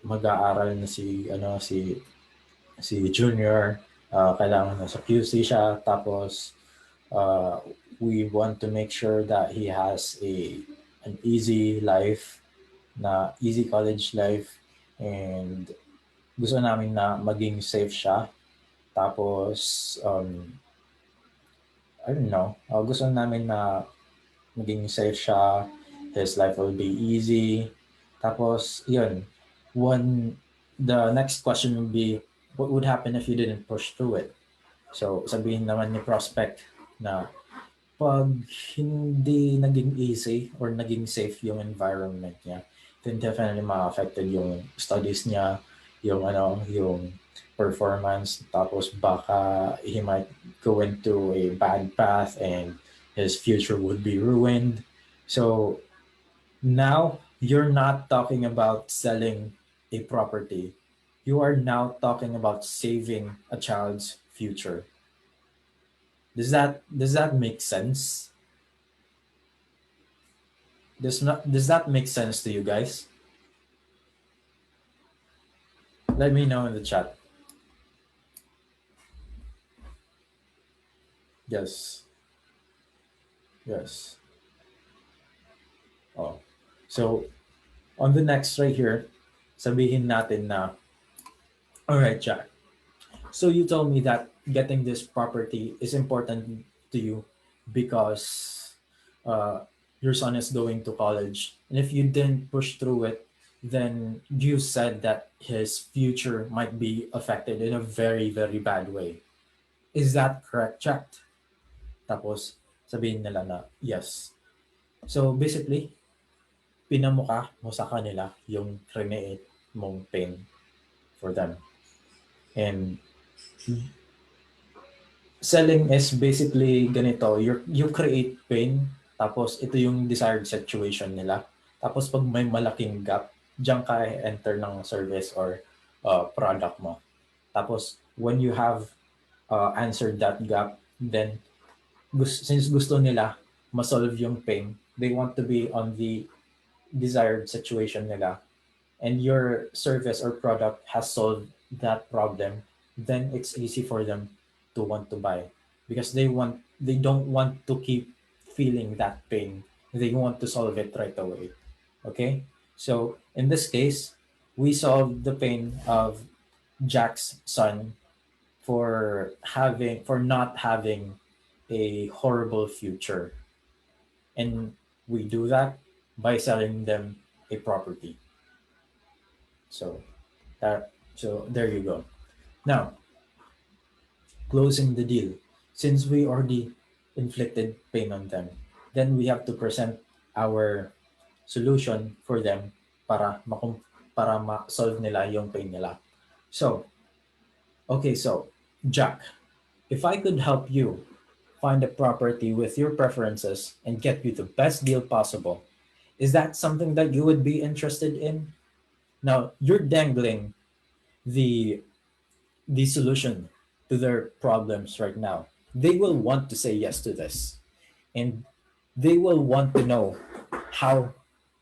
A: mag-aaral na si Junior, kailangan na sa QC siya, tapos we want to make sure that he has an easy life, na easy college life, and gusto namin na maging safe siya. Tapos I don't know, gusto namin na maging safe siya, his life will be easy. Tapos, yun, the next question would be, what would happen if you didn't push through it? So, sabihin naman ni prospect na pag hindi naging easy or naging safe yung environment niya, then definitely ma-affected yung studies niya, yung performance, tapos baka he might go into a bad path and his future would be ruined. So now you're not talking about selling a property. You are now talking about saving a child's future. Does that make sense? Does that make sense to you guys? Let me know in the chat. Yes. Yes. Oh. So on the next right here, sabihin natin na, all right, Jack. So you told me that getting this property is important to you because your son is going to college. And if you didn't push through it, then you said that his future might be affected in a very, very bad way. Is that correct, Jack? Tapos sabihin nila na yes. So basically, pinamukha mo sa kanila yung create mong pain for them. And selling is basically ganito, you create pain, tapos ito yung desired situation nila. Tapos pag may malaking gap, diyan ka enter ng service or product mo. Tapos when you have answered that gap, then since gusto nila ma-solve yung pain, they want to be on the desired situation nila, and your service or product has solved that problem, then it's easy for them to want to buy because they don't want to keep feeling that pain. They want to solve it right away. Okay? So in this case, we solved the pain of Jack's son for not having a horrible future. And we do that by selling them a property. So there you go. Now, closing the deal. Since we already inflicted pain on them, then we have to present our solution for them para ma-solve nila yung pain nila. So, okay, so Jack, if I could help you find a property with your preferences and get you the best deal possible, is that something that you would be interested in? Now, you're dangling the solution to their problems right now. They will want to say yes to this, and they will want to know how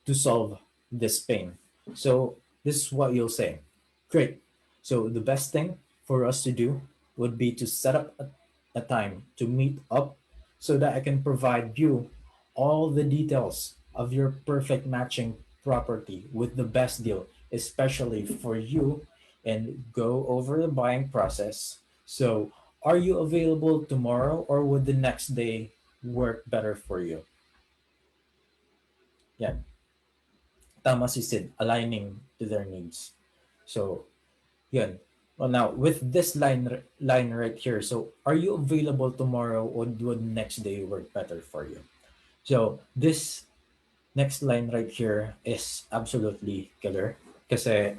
A: to solve this pain. So this is what you'll say. Great. So the best thing for us to do would be to set up a time to meet up so that I can provide you all the details of your perfect matching property with the best deal, especially for you, and go over the buying process. So are you available tomorrow, or would the next day work better for you? Yeah, tama si Sid, aligning to their needs. So, yun. Well, now, with this line right here, so are you available tomorrow, or would next day work better for you? So, this next line right here is absolutely killer kasi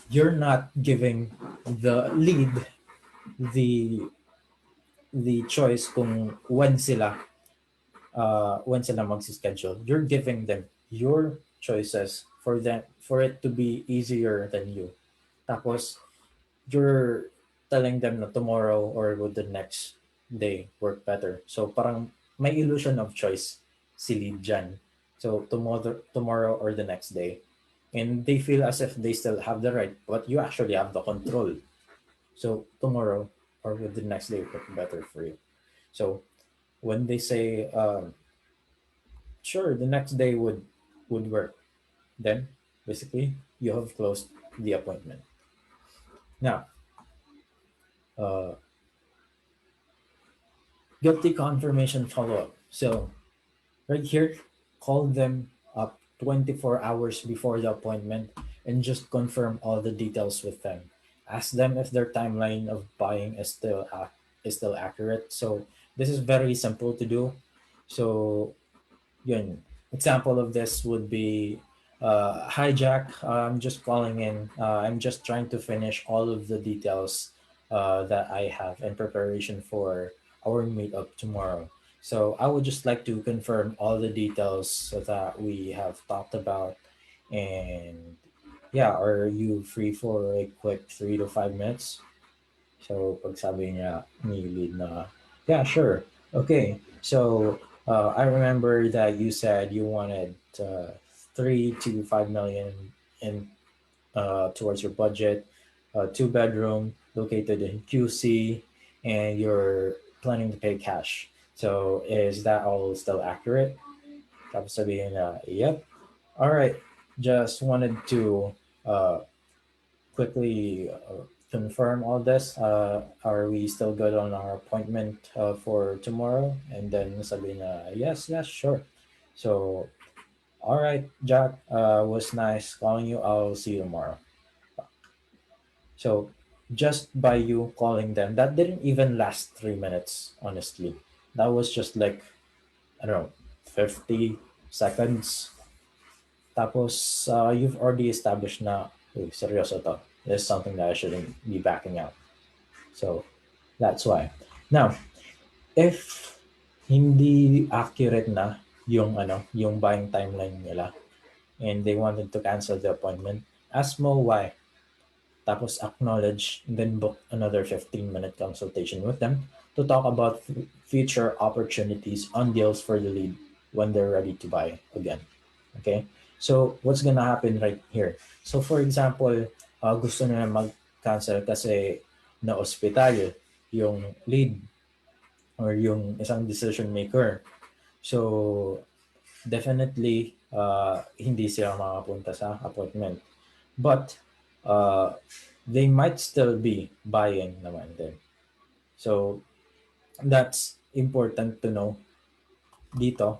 A: you're not giving the lead the choice kung when sila magsi-schedule. You're giving them your choices for it to be easier than you. Tapos you're telling them na tomorrow or would the next day work better. So parang may illusion of choice si lead dyan. So tomorrow or the next day. And they feel as if they still have the right, but you actually have the control. So tomorrow or would the next day work better for you. So when they say, sure, the next day would work, then basically you have closed the appointment. Now, guilty confirmation follow-up. So right here, call them up 24 hours before the appointment and just confirm all the details with them. Ask them if their timeline of buying is still accurate. So this is very simple to do. So yun, example of this would be, hi Jack, I'm just calling in. I'm just trying to finish all of the details that I have in preparation for our meetup tomorrow. So I would just like to confirm all the details that we have talked about. And yeah, are you free for a quick 3 to 5 minutes? So pag sabi niya ni lead na, yeah, sure. Okay. So I remember that you said you wanted 3 to 5 million in towards your budget, 2 bedroom located in QC, and you're planning to pay cash. So is that all still accurate? Tapos sabihin na, yep. All right. Just wanted to quickly confirm all this. Are we still good on our appointment for tomorrow? And then sabi na, yes, sure. So, all right, Jack, was nice calling you. I'll see you tomorrow. So, just by you calling them, that didn't even last 3 minutes, honestly. That was just like, I don't know, 50 seconds. Tapos, you've already established na, uy, seryoso to. This is something that I shouldn't be backing out. So, that's why. Now, if hindi accurate na yung buying timeline nila and they wanted to cancel the appointment, ask mo why. Tapos acknowledge, and then book another 15-minute consultation with them to talk about future opportunities on deals for the lead when they're ready to buy again. Okay? So, what's gonna happen right here? So, for example, gusto na mag-cancel kasi na-hospital yung lead or yung isang decision maker. So, definitely, hindi sila makapunta sa appointment. But, they might still be buying naman din. So that's important to know dito.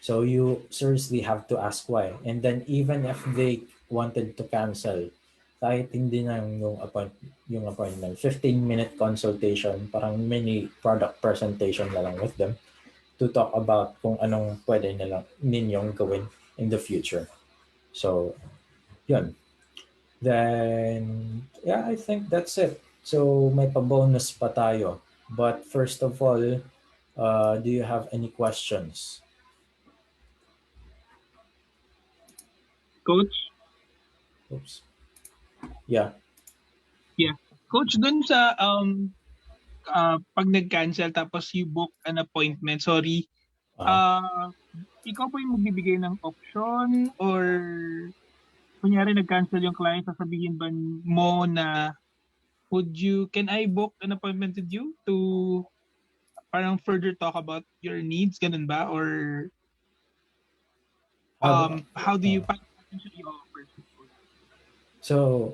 A: So you seriously have to ask why. And then even if they wanted to cancel, kahit hindi na yung appointment, 15-minute consultation, parang mini product presentation na lang with them to talk about kung anong pwede ninyong gawin in the future. So, yun. Then, yeah, I think that's it. So, may pa-bonus pa tayo. But first of all, do you have any questions?
G: Coach?
A: Oops. Yeah.
G: Coach, dun sa pag nag-cancel tapos you book an appointment, sorry,
A: Uh,
G: ikaw po yung magbibigay ng option or kunyari nag-cancel yung client, sasabihin ba mo na can I book an appointment with you to parang further talk about your needs, ganun ba? Or how do you paano siya i-offer?
A: so,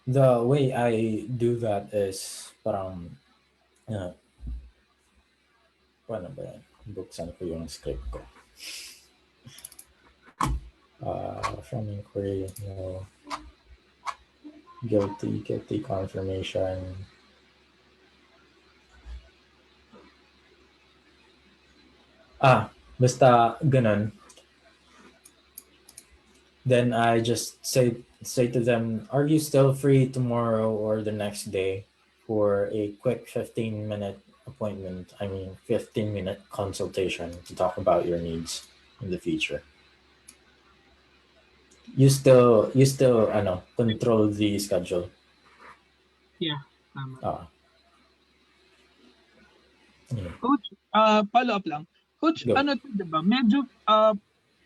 A: the way I do that is parang, paano ba yan? Buksan ko yung script ko. From inquiry, no. Guilty confirmation. Basta ganun. Then I just say to them, are you still free tomorrow or the next day for a quick 15-minute appointment? 15-minute consultation to talk about your needs in the future. You still control the schedule.
G: Yeah, tama.
A: Yeah.
G: Coach, follow up lang. Coach,
A: Go.
G: ano to, diba?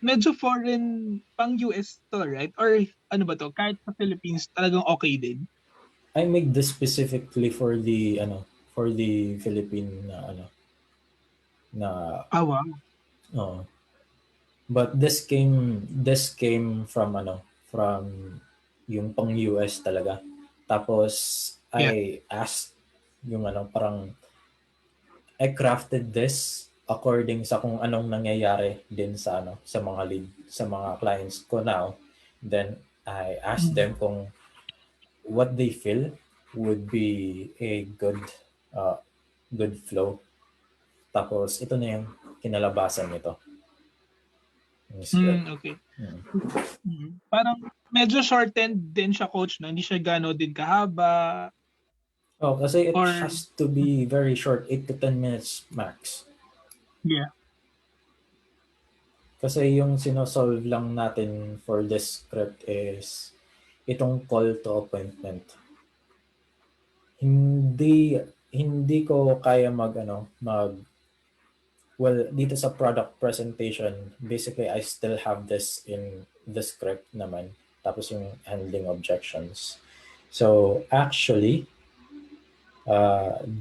G: Medyo foreign pang US to, right? Or ano ba to? Kahit sa Philippines, talagang okay din?
A: I made this specifically for the Philippine na
G: Wow.
A: but this came from from yung pang US talaga. Tapos I asked yung parang I crafted this according sa kung anong nangyayari din sa sa mga clients ko now. Then I asked them kung what they feel would be a good flow. Tapos ito na yung kinalabasan nito. Yung script.
G: Okay. Parang medyo shortened din siya, coach, no? Hindi siya gano'n din kahaba.
A: Kasi it has to be very short, 8 to 10 minutes max.
G: Yeah.
A: Kasi yung sinosolve lang natin for this script is itong call to appointment. Hindi ko kaya dito sa product presentation, basically I still have this in the script naman. Tapos yung handling objections. So actually,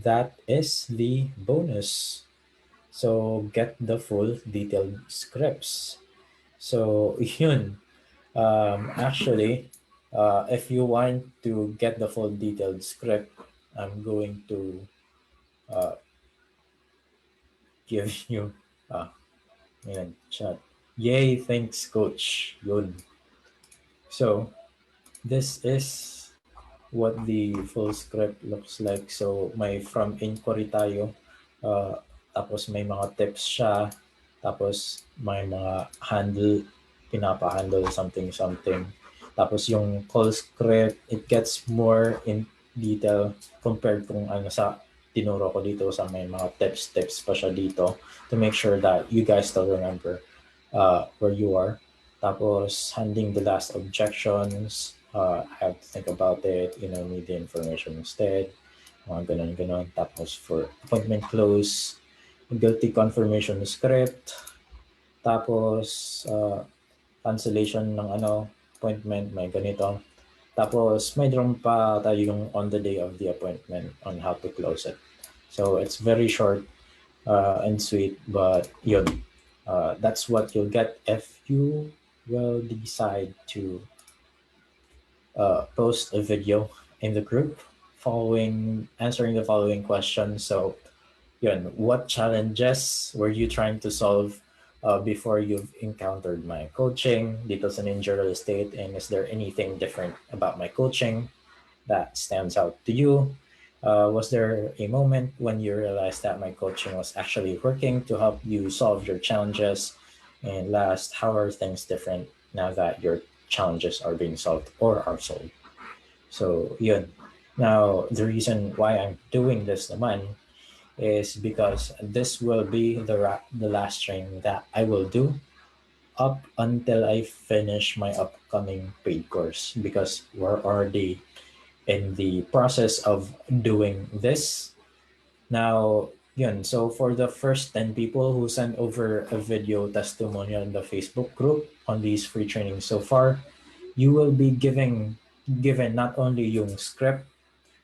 A: that is the bonus. So get the full detailed scripts. So yun. Actually, if you want to get the full detailed script, I'm going to give you chat. Yay, thanks coach. Yun. So this is what the full script looks like. So may from inquiry tayo. Tapos may mga tips siya. Tapos may mga pinapa-handle something. Tapos yung call script, it gets more in detail compared kung sa tinuro ko dito sa may mga tips pa siya dito to make sure that you guys still remember where you are. Tapos handling the last objections, I have to think about it, need the information instead, mga ganun. Tapos for appointment close, guilty confirmation script, tapos cancellation ng appointment, may ganito. Tapos may drum pa tayo yung on the day of the appointment on how to close it. So it's very short and sweet, but yun. That's what you'll get if you will decide to post a video in the group answering the following question. So, yun, what challenges were you trying to solve before you've encountered my coaching dito sa Ninja Real Estate? And is there anything different about my coaching that stands out to you? Was there a moment when you realized that my coaching was actually working to help you solve your challenges? And last, how are things different now that your challenges are being solved or are solved? So, yun. Now, the reason why I'm doing this naman is because this will be the last training that I will do up until I finish my upcoming paid course, because we're already in the process of doing this. Now, yun, so for the first 10 people who sent over a video testimonial in the Facebook group on these free trainings so far, you will be given not only yung script,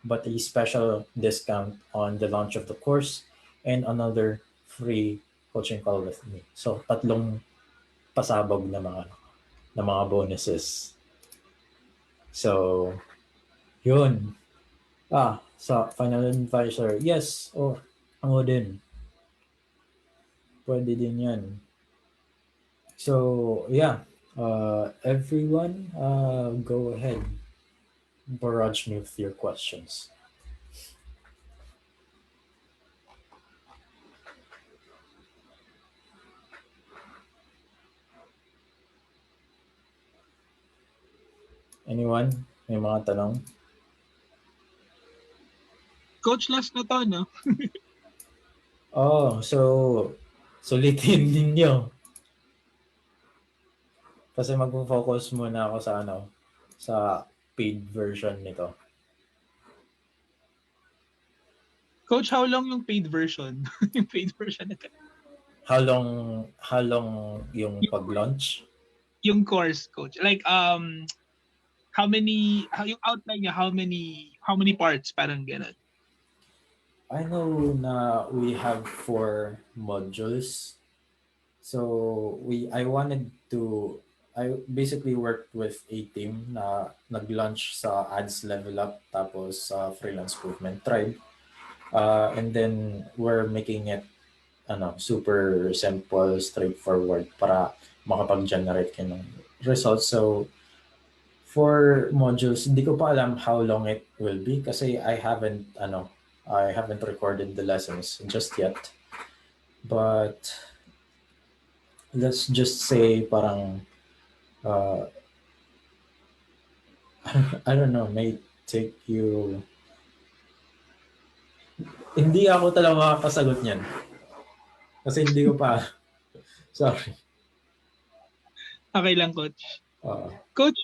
A: but a special discount on the launch of the course and another free coaching call with me. So, tatlong pasabog na mga bonuses. So, yun. Sa final advisor, yes, ako din. Pwede din yan. So, yeah. Everyone, go ahead. Barrage me with your questions. Anyone? May mga tanong?
G: Coach, last na to, no?
A: So sulitin ninyo. Kasi mag-focus muna ako sa paid version nito.
G: Coach, how long yung paid version? Yung paid version na to.
A: How long yung pag-launch?
G: Yung course, coach. Like yung outline niya, how many parts, parang gano'n.
A: I know na we have 4 modules. So I basically worked with a team na nag-launch sa Ads Level Up tapos sa Freelance Movement Tribe. And then we're making it super simple, straightforward para makapag-generate ka ng results. So for modules, hindi ko pa alam how long it will be kasi I haven't recorded the lessons just yet. But let's just say parang I don't know, may take you. Hindi ako talaga makakasagot niyan. Kasi hindi ko pa. Sorry.
G: Okay lang, coach. Coach,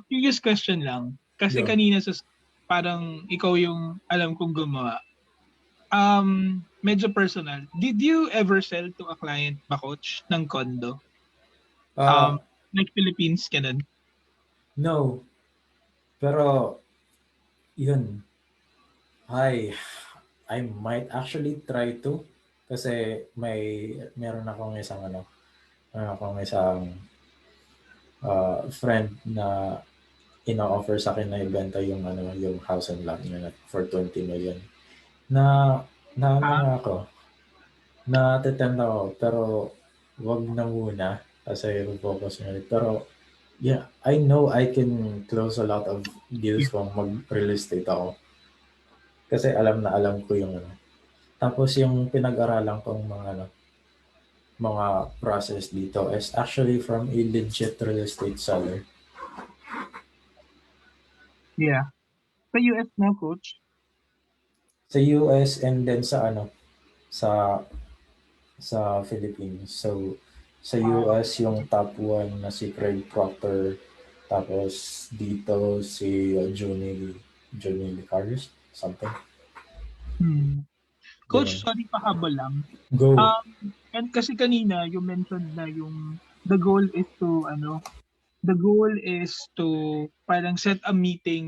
G: curious question lang. Kasi
A: Yeah.
G: kanina parang ikaw yung alam kong gumawa. Medyo personal. Did you ever sell to a client ba, coach, ng condo? Like Philippines, ganun?
A: No. Pero, yun. I might actually try to. Kasi meron akong isang friend na ina-offer sa akin na ibenta yung house and lot niya for 20 million. Ako. Natitempt ako, pero wag na muna kasi focus na. Pero yeah, I know I can close a lot of deals kung mag-real estate ako. Kasi alam ko yung Tapos yung pinag-aralan kong mga process dito is actually from a legit real estate seller.
G: Yeah. Sa US na, coach?
A: Sa US and then sa Philippines. So sa US yung top 1 na si Craig Proctor, tapos dito si Johnny Carlos, something.
G: Coach, sorry pa habol lang.
A: Go.
G: And kasi kanina you mentioned na the goal is to parang set a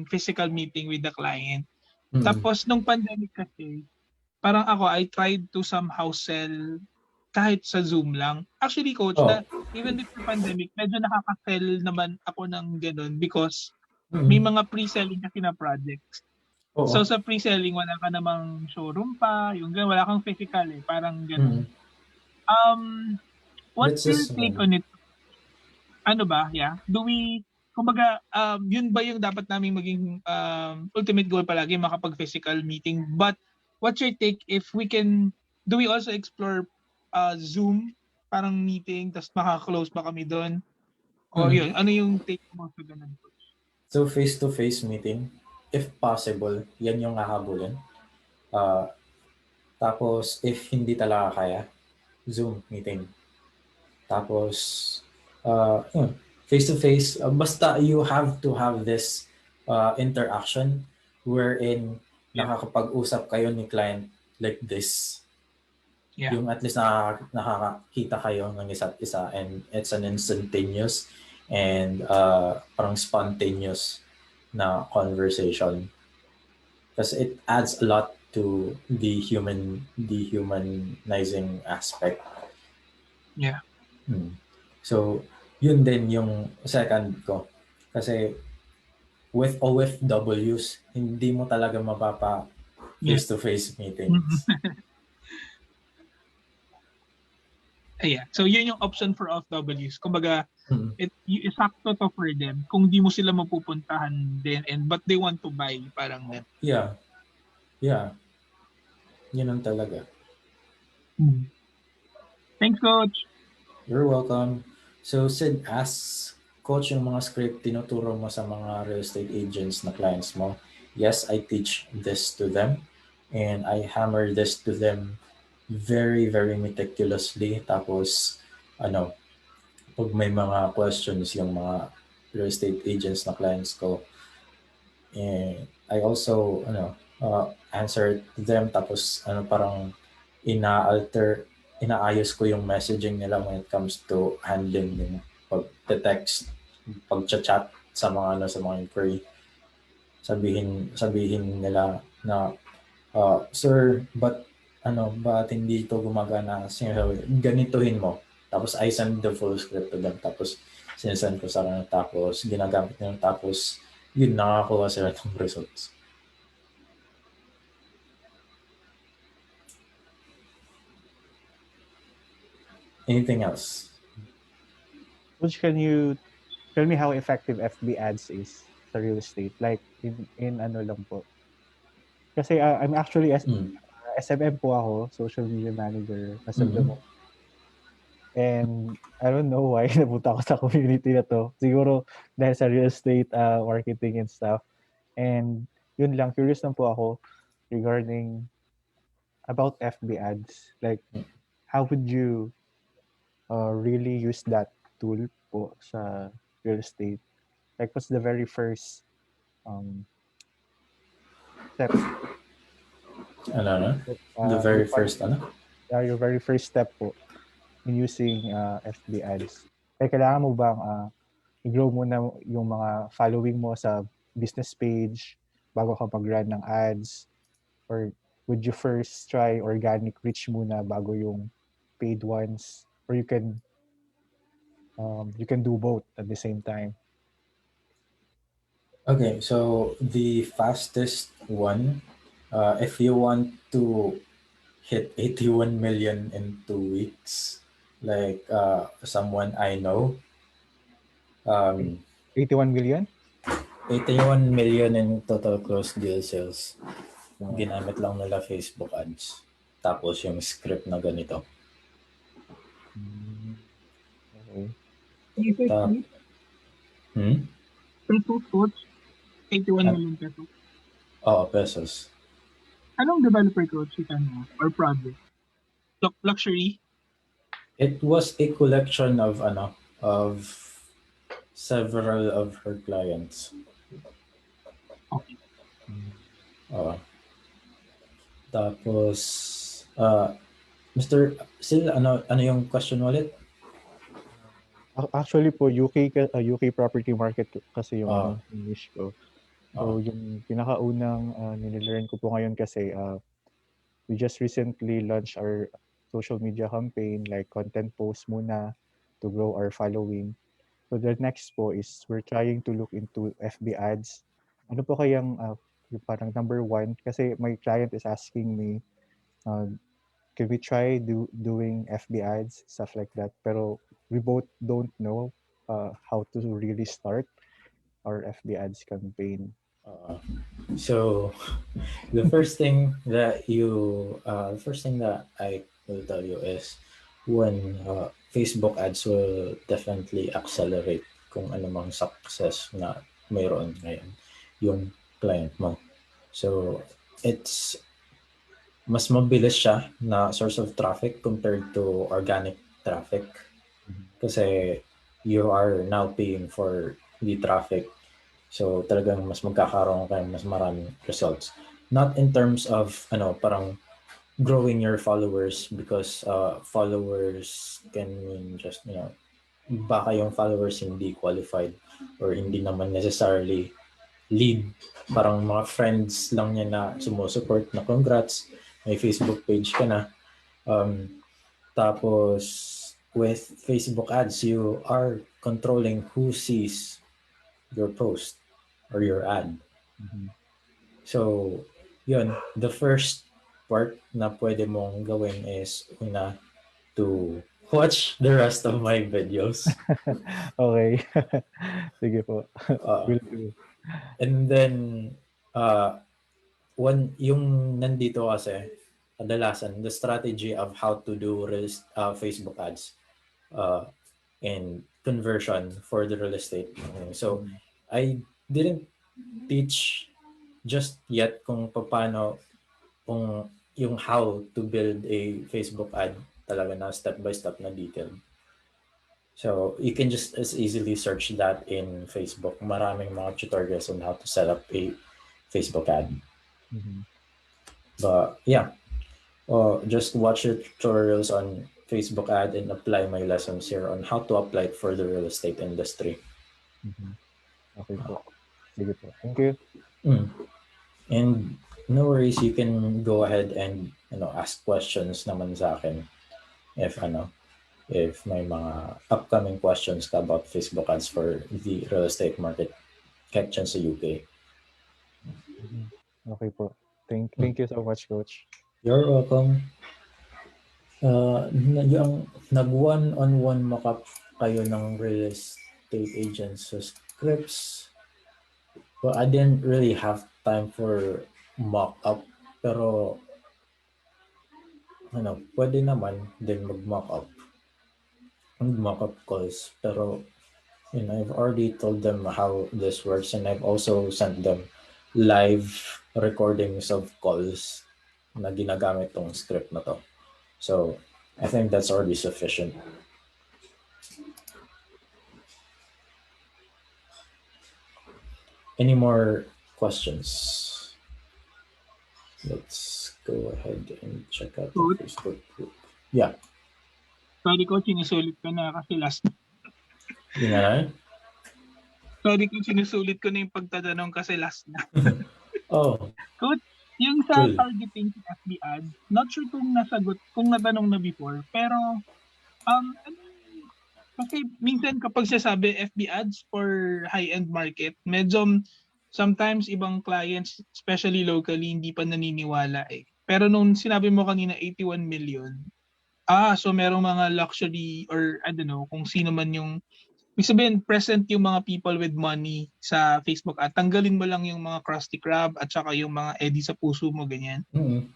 G: physical meeting with the client. Tapos nung pandemic kasi, parang ako, I tried to somehow sell kahit sa Zoom lang. Actually, coach, even before pandemic, medyo nakaka-sell naman ako ng ganun because may mga pre-selling kasi na projects.
A: Oo.
G: So sa pre-selling, wala ka namang showroom pa, yung ganun, wala kang physical eh, parang ganun. What's
A: Let's
G: your
A: just
G: take on it? Ano ba, yeah? Kumbaga, yun ba yung dapat naming maging ultimate goal palagi, makapag-physical meeting? But what's your take if do we also explore Zoom, parang meeting, tapos makaklose ba kami doon? O yun, ano yung take mo sa ganun?
A: So face-to-face meeting, if possible, yan yung hahabulin. Tapos if hindi talaga kaya, Zoom meeting. Tapos yun, face-to-face, basta you have to have this interaction wherein
G: Yeah.
A: nakakapag-usap kayo ni client like this.
G: Yeah.
A: Yung at least nakakakita kayo ng isa't isa, and it's an instantaneous and parang spontaneous na conversation. Kasi it adds a lot to the humanizing aspect.
G: Yeah.
A: So, yun din yung second ko. Kasi with OFWs, hindi mo talaga mapapa face-to-face meetings.
G: Yeah. So yun yung option for OFWs. Kumbaga, sakto to for them kung di mo sila mapupuntahan din, but they want to buy, parang that.
A: Yeah. Yun ang talaga.
G: Thanks, Coach.
A: You're welcome. So, Sid asks, Coach, yung mga script tinuturo mo sa mga real estate agents na clients mo? Yes, I teach this to them, and I hammer this to them very, very meticulously. Tapos, pag may mga questions yung mga real estate agents na clients ko, I also, answer to them. Tapos, parang inaayos ko yung messaging nila when it comes to handling yung pag-text, pag-chat sa mga sa mga inquiry. Sabihin nila na sir, ba't hindi ito gumagana? Ganituhin mo. Tapos I send the full script to them. Tapos sinesend ko sa kanila. Tapos ginagamit nila. Tapos yun, nakakuha sila ng results. Anything else?
E: Coach, can you tell me how effective FB ads is sa real estate? Like, in ano lang po. Kasi I'm actually, SMM po ako, social media manager, as of the moment. And I don't know why napunta ako sa community na to. Siguro dahil sa real estate marketing and stuff. And yun lang, curious lang po ako regarding about FB ads. Like, how would you really use that tool po sa real estate? Like, what's the very first step?
A: The very first,
E: your very first step po in using FB ads. Kaya kailangan mo bang i-grow mo na yung mga following mo sa business page bago ka mag-run ng ads? Or would you first try organic reach muna bago yung paid ones? Or you can do both at the same time?
A: Okay, so the fastest one, if you want to hit 81 million in 2 weeks, like someone I know,
E: 81 million?
A: 81 million in total closed deal sales. Ginamit lang nila Facebook ads. Tapos yung script na ganito.
E: Okay.
G: Pesos, Coach? 81 million pesos.
A: Pesos.
G: Anong developer, Coach, or project? Luxury?
A: It was a collection of several of her clients.
G: Okay.
A: Tapos Mr. Sil, ano yung question ulit?
E: Actually po, UK property market kasi yung English ko. So yung pinakaunang nililearn ko po ngayon kasi we just recently launched our social media campaign, like content posts muna to grow our following. So the next po is we're trying to look into FB ads. Ano po kayang yung parang number one, kasi my client is asking me, can we try doing FB ads, stuff like that. Pero we both don't know how to really start our FB ads campaign.
A: So the first thing that I will tell you is when Facebook ads will definitely accelerate kung ano mang success na mayroon ngayon yung client mo. So it's mas mabilis siya na source of traffic compared to organic traffic kasi you are now paying for the traffic. So talagang mas magkakaroon kayo mas maraming results. Not in terms of parang growing your followers because followers can mean just baka yung followers hindi qualified or hindi naman necessarily lead, parang mga friends lang niya na sumusupport na congrats, may Facebook page ka na. Tapos with Facebook ads, you are controlling who sees your post or your ad. So yun, the first part na pwede mong gawin is una to watch the rest of my videos.
E: Okay. Sige po. Will do.
A: And then when yung nandito kasi kadalasan the strategy of how to do Facebook ads and conversion for the real estate. So I didn't teach just yet kung paano kung yung how to build a Facebook ad talaga na step by step na detailed. So you can just as easily search that in Facebook. Maraming mga tutorials on how to set up a Facebook ad. But yeah, just watch the tutorials on Facebook ad and apply my lessons here on how to apply it for the real estate industry.
E: Okay po. Sige po. Thank you.
A: And no worries, you can go ahead and ask questions naman sa akin if may mga upcoming questions ka about Facebook ads for the real estate market kahit dyan sa UK.
E: Okay po. Thank you so much, Coach.
A: You're welcome. Yung nag-one-on-one mock-up kayo ng real estate agents sa scripts. Well, I didn't really have time for mock-up, pero pwede naman din mag-mock-up calls, pero I've already told them how this works and I've also sent them live recordings of calls na ginagamit tong script na to. So I think that's already sufficient. Any more questions? Let's go ahead and check out the Facebook group. Yeah.
G: Sorry Coach, sinusulit ko na kasi last na.
A: Yung ano?
G: Sorry Coach, sinusulit ko na yung pagtatanong kasi last na.
A: Oh.
G: Coach, yung sa
A: Cool.
G: targeting sa FB ads, not sure kung natanong na before, pero kasi minsan kapag sasabi FB ads for high-end market, medyo sometimes ibang clients, especially locally, hindi pa naniniwala eh. Pero nung sinabi mo kanina 81 million, so merong mga luxury or I don't know, kung sino man yung, ibig sabihin, present yung mga people with money sa Facebook at tanggalin mo lang yung mga Krusty Krab at saka yung mga Eddie sa puso mo, ganyan.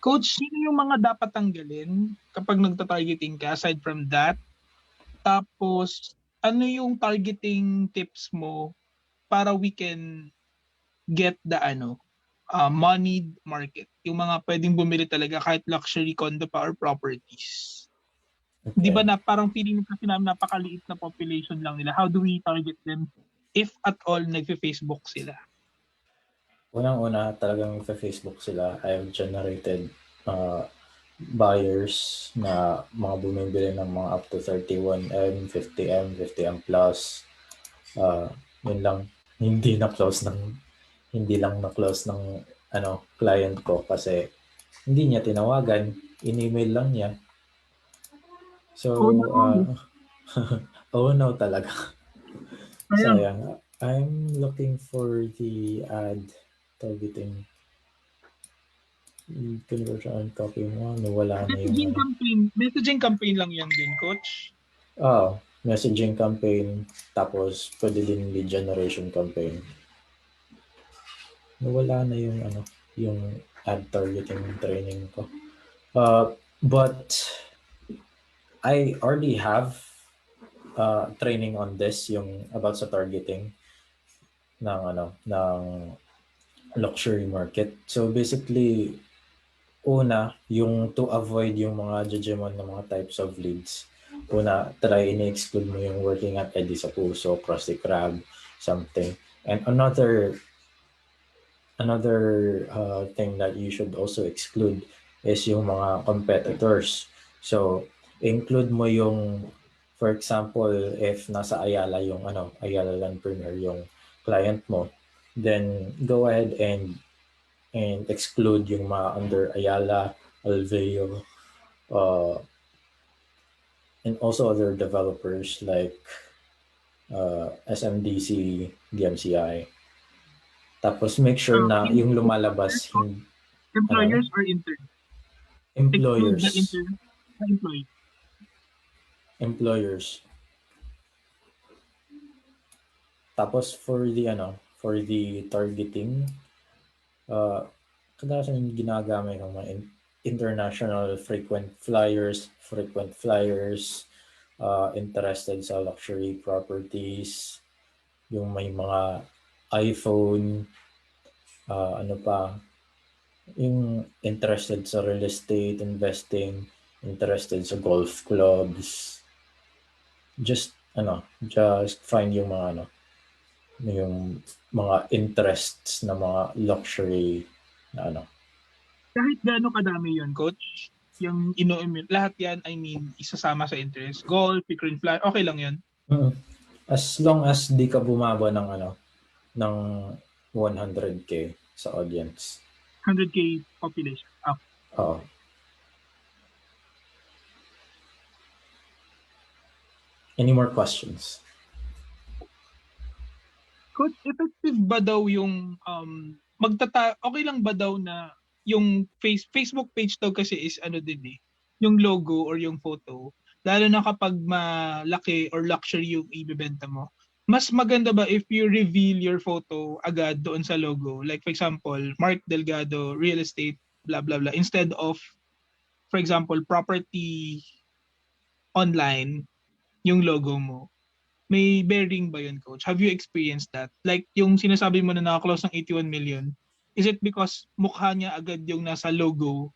G: Coach, sino yung mga dapat tanggalin kapag nagta-targeting ka aside from that? Tapos, ano yung targeting tips mo para we can get the moneyed market? Yung mga pwedeng bumili talaga kahit luxury condo pa or properties.
A: Okay.
G: Di ba na parang feeling kasi namin napakaliit na population lang nila. How do we target them if at all nagfe-Facebook sila?
A: Unang-una, talagang Facebook sila. I've generated buyers na mga bumibili ng mga up to 31M, 50M, 50M plus. Yun lang. Hindi lang na-close ng client ko kasi hindi niya tinawagan. In-email lang niya. So, oh no talaga. Sayang. I'm looking for the ad targeting. conversion and copy mo, nawala na yung
G: Messaging campaign lang yan din, coach.
A: messaging campaign, tapos pwede din lead generation campaign. Nawala na yung yung ad targeting training ko. But I already have training on this, yung about sa targeting ng ng luxury market. So basically, una, yung to avoid yung mga judgment ng mga types of leads. Una, try ini-exclude mo yung working at ID sa puso, Krusty Krab, something. And another thing that you should also exclude is yung mga competitors. So, include mo yung, for example, if nasa Ayala yung Ayala Land Premier yung client mo, then go ahead and exclude yung mga under Ayala, Alveo, and also other developers like SMDC, DMCI. Tapos make sure na yung lumalabas
G: Employers or intern?
A: employers.
G: Exclude the employee.
A: Employers. Tapos for the targeting, kadalasan ginagamit ng mga international frequent flyers, interested sa luxury properties, yung may mga iPhone, yung interested sa real estate investing, interested sa golf clubs. Just find yung mga yung mga interests na mga luxury na
G: Kahit gaano kadami yun, coach, yung lahat yan, I mean, isasama sa interest. Golf, frequent flyer, okay lang yun?
A: As long as di ka bumaba ng 100k sa audience.
G: 100K population.
A: Oo. Any more questions?
G: Coach, effective ba daw yung okay lang ba daw na yung Facebook page daw kasi is yung logo or yung photo, lalo na kapag malaki or luxury yung ibebenta mo. Mas maganda ba if you reveal your photo agad doon sa logo? Like for example, Mark Delgado, real estate, blah blah blah, instead of, for example, property online, yung logo mo. May bearing ba yun, coach? Have you experienced that? Like, yung sinasabi mo na nakaklose ng 81 million, is it because mukha niya agad yung nasa logo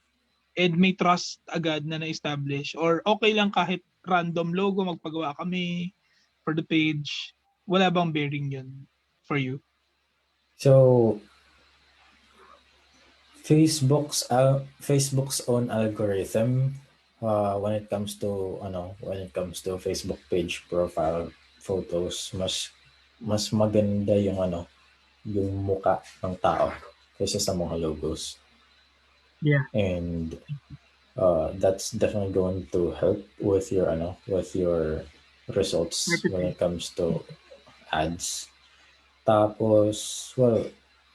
G: and may trust agad na na-establish? Or okay lang kahit random logo, magpagawa kami for the page? Wala bang bearing yun for you?
A: So, Facebook's own algorithm when it comes to Facebook page profile photos, mas maganda yung yung muka ng tao kaysa sa mga logos.
G: Yeah.
A: And that's definitely going to help with your results when it comes to ads. Tapos, well,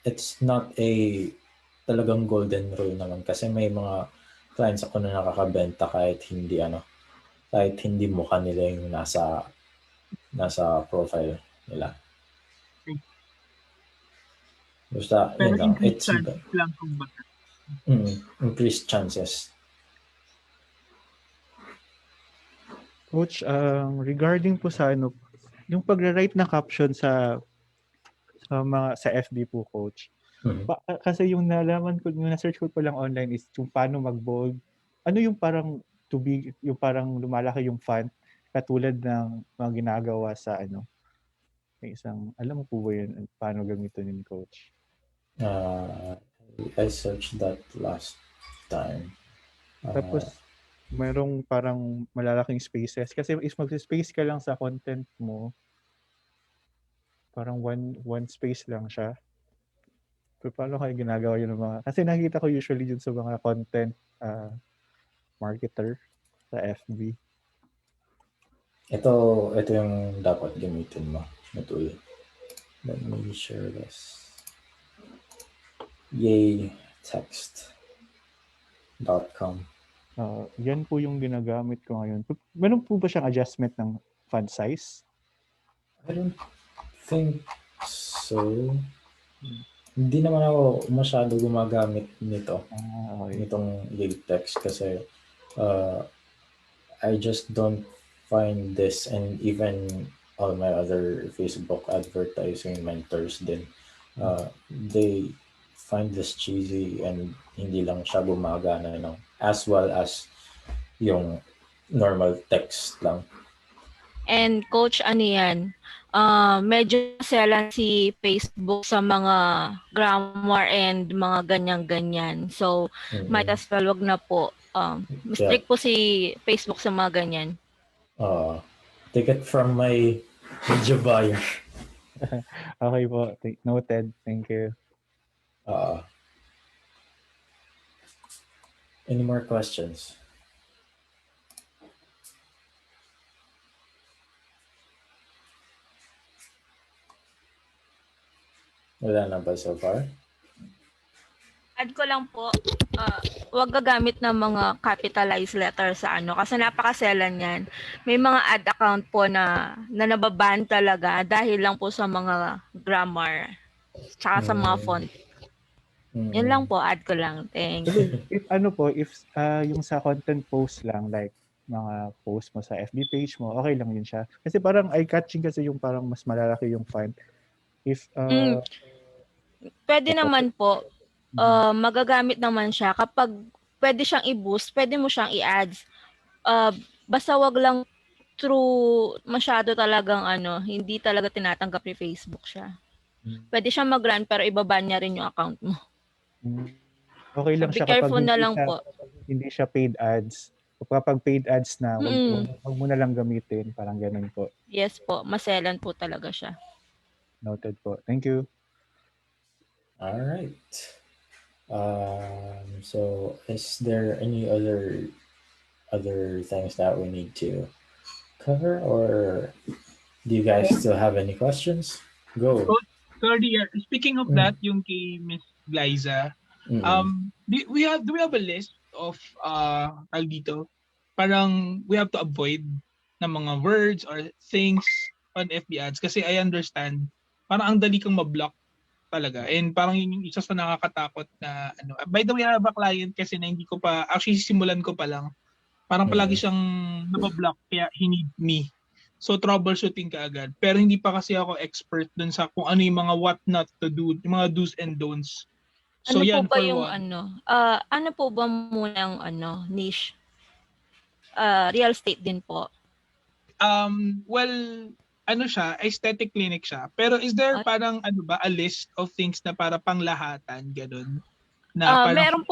A: it's not a talagang golden rule naman kasi may mga clients ako na nakakabenta kahit hindi mukha nila yung nasa profile nila. Basta,
G: Pero
A: yun lang.
G: increased chances lang kung baka.
A: Increased chances.
E: Coach, regarding po sa yung pagre-write na caption sa FB po, coach. Kasi yung nalaman ko, yung na-search ko pa lang online is yung paano mag-bold. Ano yung parang yung parang lumalaki yung font katulad ng mga ginagawa sa may isang, alam mo po ba yun paano gamitin yun, coach?
A: I searched that last time.
E: Tapos mayroong parang malalaking spaces kasi if mag-space ka lang sa content mo, parang one space lang siya. Pero paano kayo ginagawa yun ng mga, kasi nakikita ko usually dun sa mga content marketer sa FB.
A: Ito yung dapat gamitin mo na tool. Let me share this. Yay text.
E: Yan po yung ginagamit ko ngayon. Meron po ba siyang adjustment ng font size?
A: I don't think so. Hindi naman ako masyado gumagamit nito,
E: Okay.
A: nitong lead text kasi I just don't find this, and even all my other Facebook advertising mentors din, they find this cheesy and hindi lang siya gumagana as well as yung normal text lang.
F: And coach, ano yan? Medyo selan si Facebook sa mga grammar and mga ganyan-ganyan. So, might as well wag na po. Strict po si Facebook sa mga ganyan.
A: Take it from my media buyer.
E: Okay po. Noted. Thank you.
A: Any more questions? Wala na ba so far?
F: Add ko lang po, wag gagamit ng mga capitalized letter sa ano kasi napakaselan yan. May mga ad account po na nababan talaga dahil lang po sa mga grammar tsaka sa mga font. Yan lang po, add ko lang. Thanks.
E: If yung sa content post lang, like mga post mo sa FB page mo, okay lang yun siya. Kasi parang eye-catching kasi yung parang mas malalaki yung font. If
F: pwede naman po, magagamit naman siya kapag pwede siyang i-boost, pwede mo siyang i-ads. Basta wag lang through masyado talagang hindi talaga tinatanggap ni Facebook siya. Pwede siyang mag-run pero ibaban niya rin yung account mo.
E: Okay lang
F: So,
E: siya
F: be careful na lang po.
E: Hindi siya paid ads. Kapag paid ads na, wag mo na lang gamitin. Parang ganun po.
F: Yes po, maselan po talaga siya.
E: Noted po. Thank you.
A: All right. So is there any other things that we need to cover, or do you guys still have any questions? Go.
G: Sorry, speaking of that, yung kay Miss Glyza, do we have a list of dito? Parang we have to avoid ng mga words or things on FB ads kasi I understand parang ang dali kang ma-block talaga, and parang yun yung isa sa nakakatakot na By the way, I have a client kasi na hindi ko pa actually simulan ko pa lang, parang palagi siyang nabablock kaya he need me. So troubleshooting ka agad. Pero hindi pa kasi ako expert dun sa kung ano yung mga what not to do, yung mga do's and don'ts. So
F: Ano
G: yan
F: po ba
G: for
F: yung
G: one.
F: ano po ba muna ang niche? Real estate din po.
G: Well, siya, aesthetic clinic siya. Pero is there parang a list of things na para panglahatan ganun? Na parang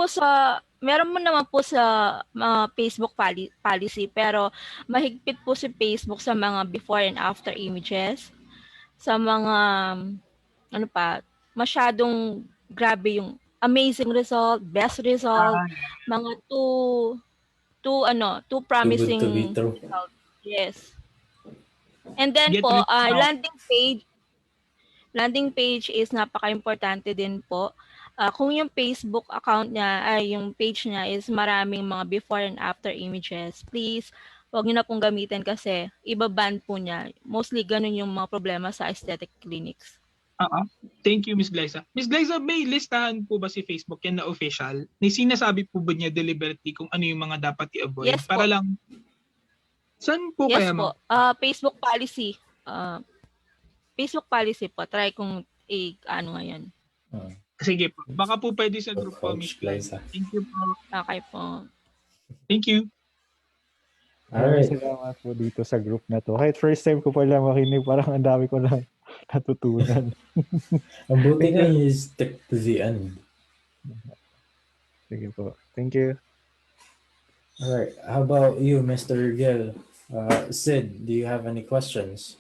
F: meron mo naman po sa mga Facebook policy, pero mahigpit po si Facebook sa mga before and after images. Sa mga masyadong grabe yung amazing result, best result, mga too promising
A: Too good to be true.
F: result. Yes. And then landing page is napaka-importante din po. Kung yung Facebook account niya, yung page niya is maraming mga before and after images, please, wag niyo na pong gamitin kasi iba-ban po niya. Mostly ganun yung mga problema sa aesthetic clinics.
G: Thank you, Miss Glyza. Miss Glyza, may listahan po ba si Facebook yan na official? May sinasabi po ba niya deliberately kung ano yung mga dapat i-avoid?
F: Yes
G: para
F: po.
G: Lang, saan po
F: yes
G: kaya
F: po. Facebook policy. Facebook policy po. Try kong ngayon.
G: Sige po. Baka po pwede sa group po, Miss Glyza. Thank you po.
F: Okay po.
G: Thank you.
E: Alright. Salamat po dito sa group na to. Kahit first time ko pa lang makinig, parang ang dami ko lang natutunan.
A: Ang buti nga you stick to the end.
E: Sige po. Thank you.
A: Alright. How about you, Mr. Gil? Sid, do you have any questions?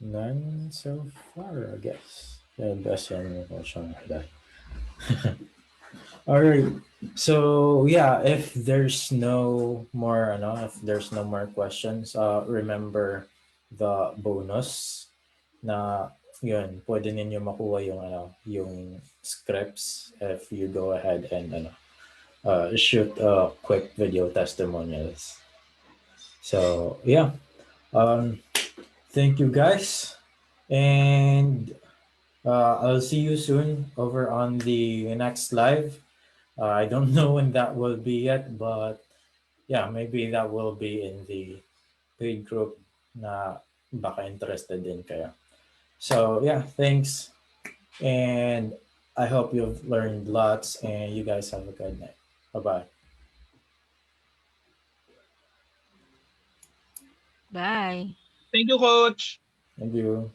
A: None so far, I guess. Yeah, best one mo po siyang All right. So yeah, if there's no more, if there's no more questions, remember the bonus na yun, pwede ninyo makuha yung yung scripts if you go ahead and shoot quick video testimonials. So yeah, thank you guys, and I'll see you soon over on the next live. I don't know when that will be yet, but yeah, maybe that will be in the paid group na baka interested din kayo. So yeah, thanks. And I hope you've learned lots and you guys have a good night. Bye-bye.
F: Bye.
G: Thank you, Coach.
A: Thank you.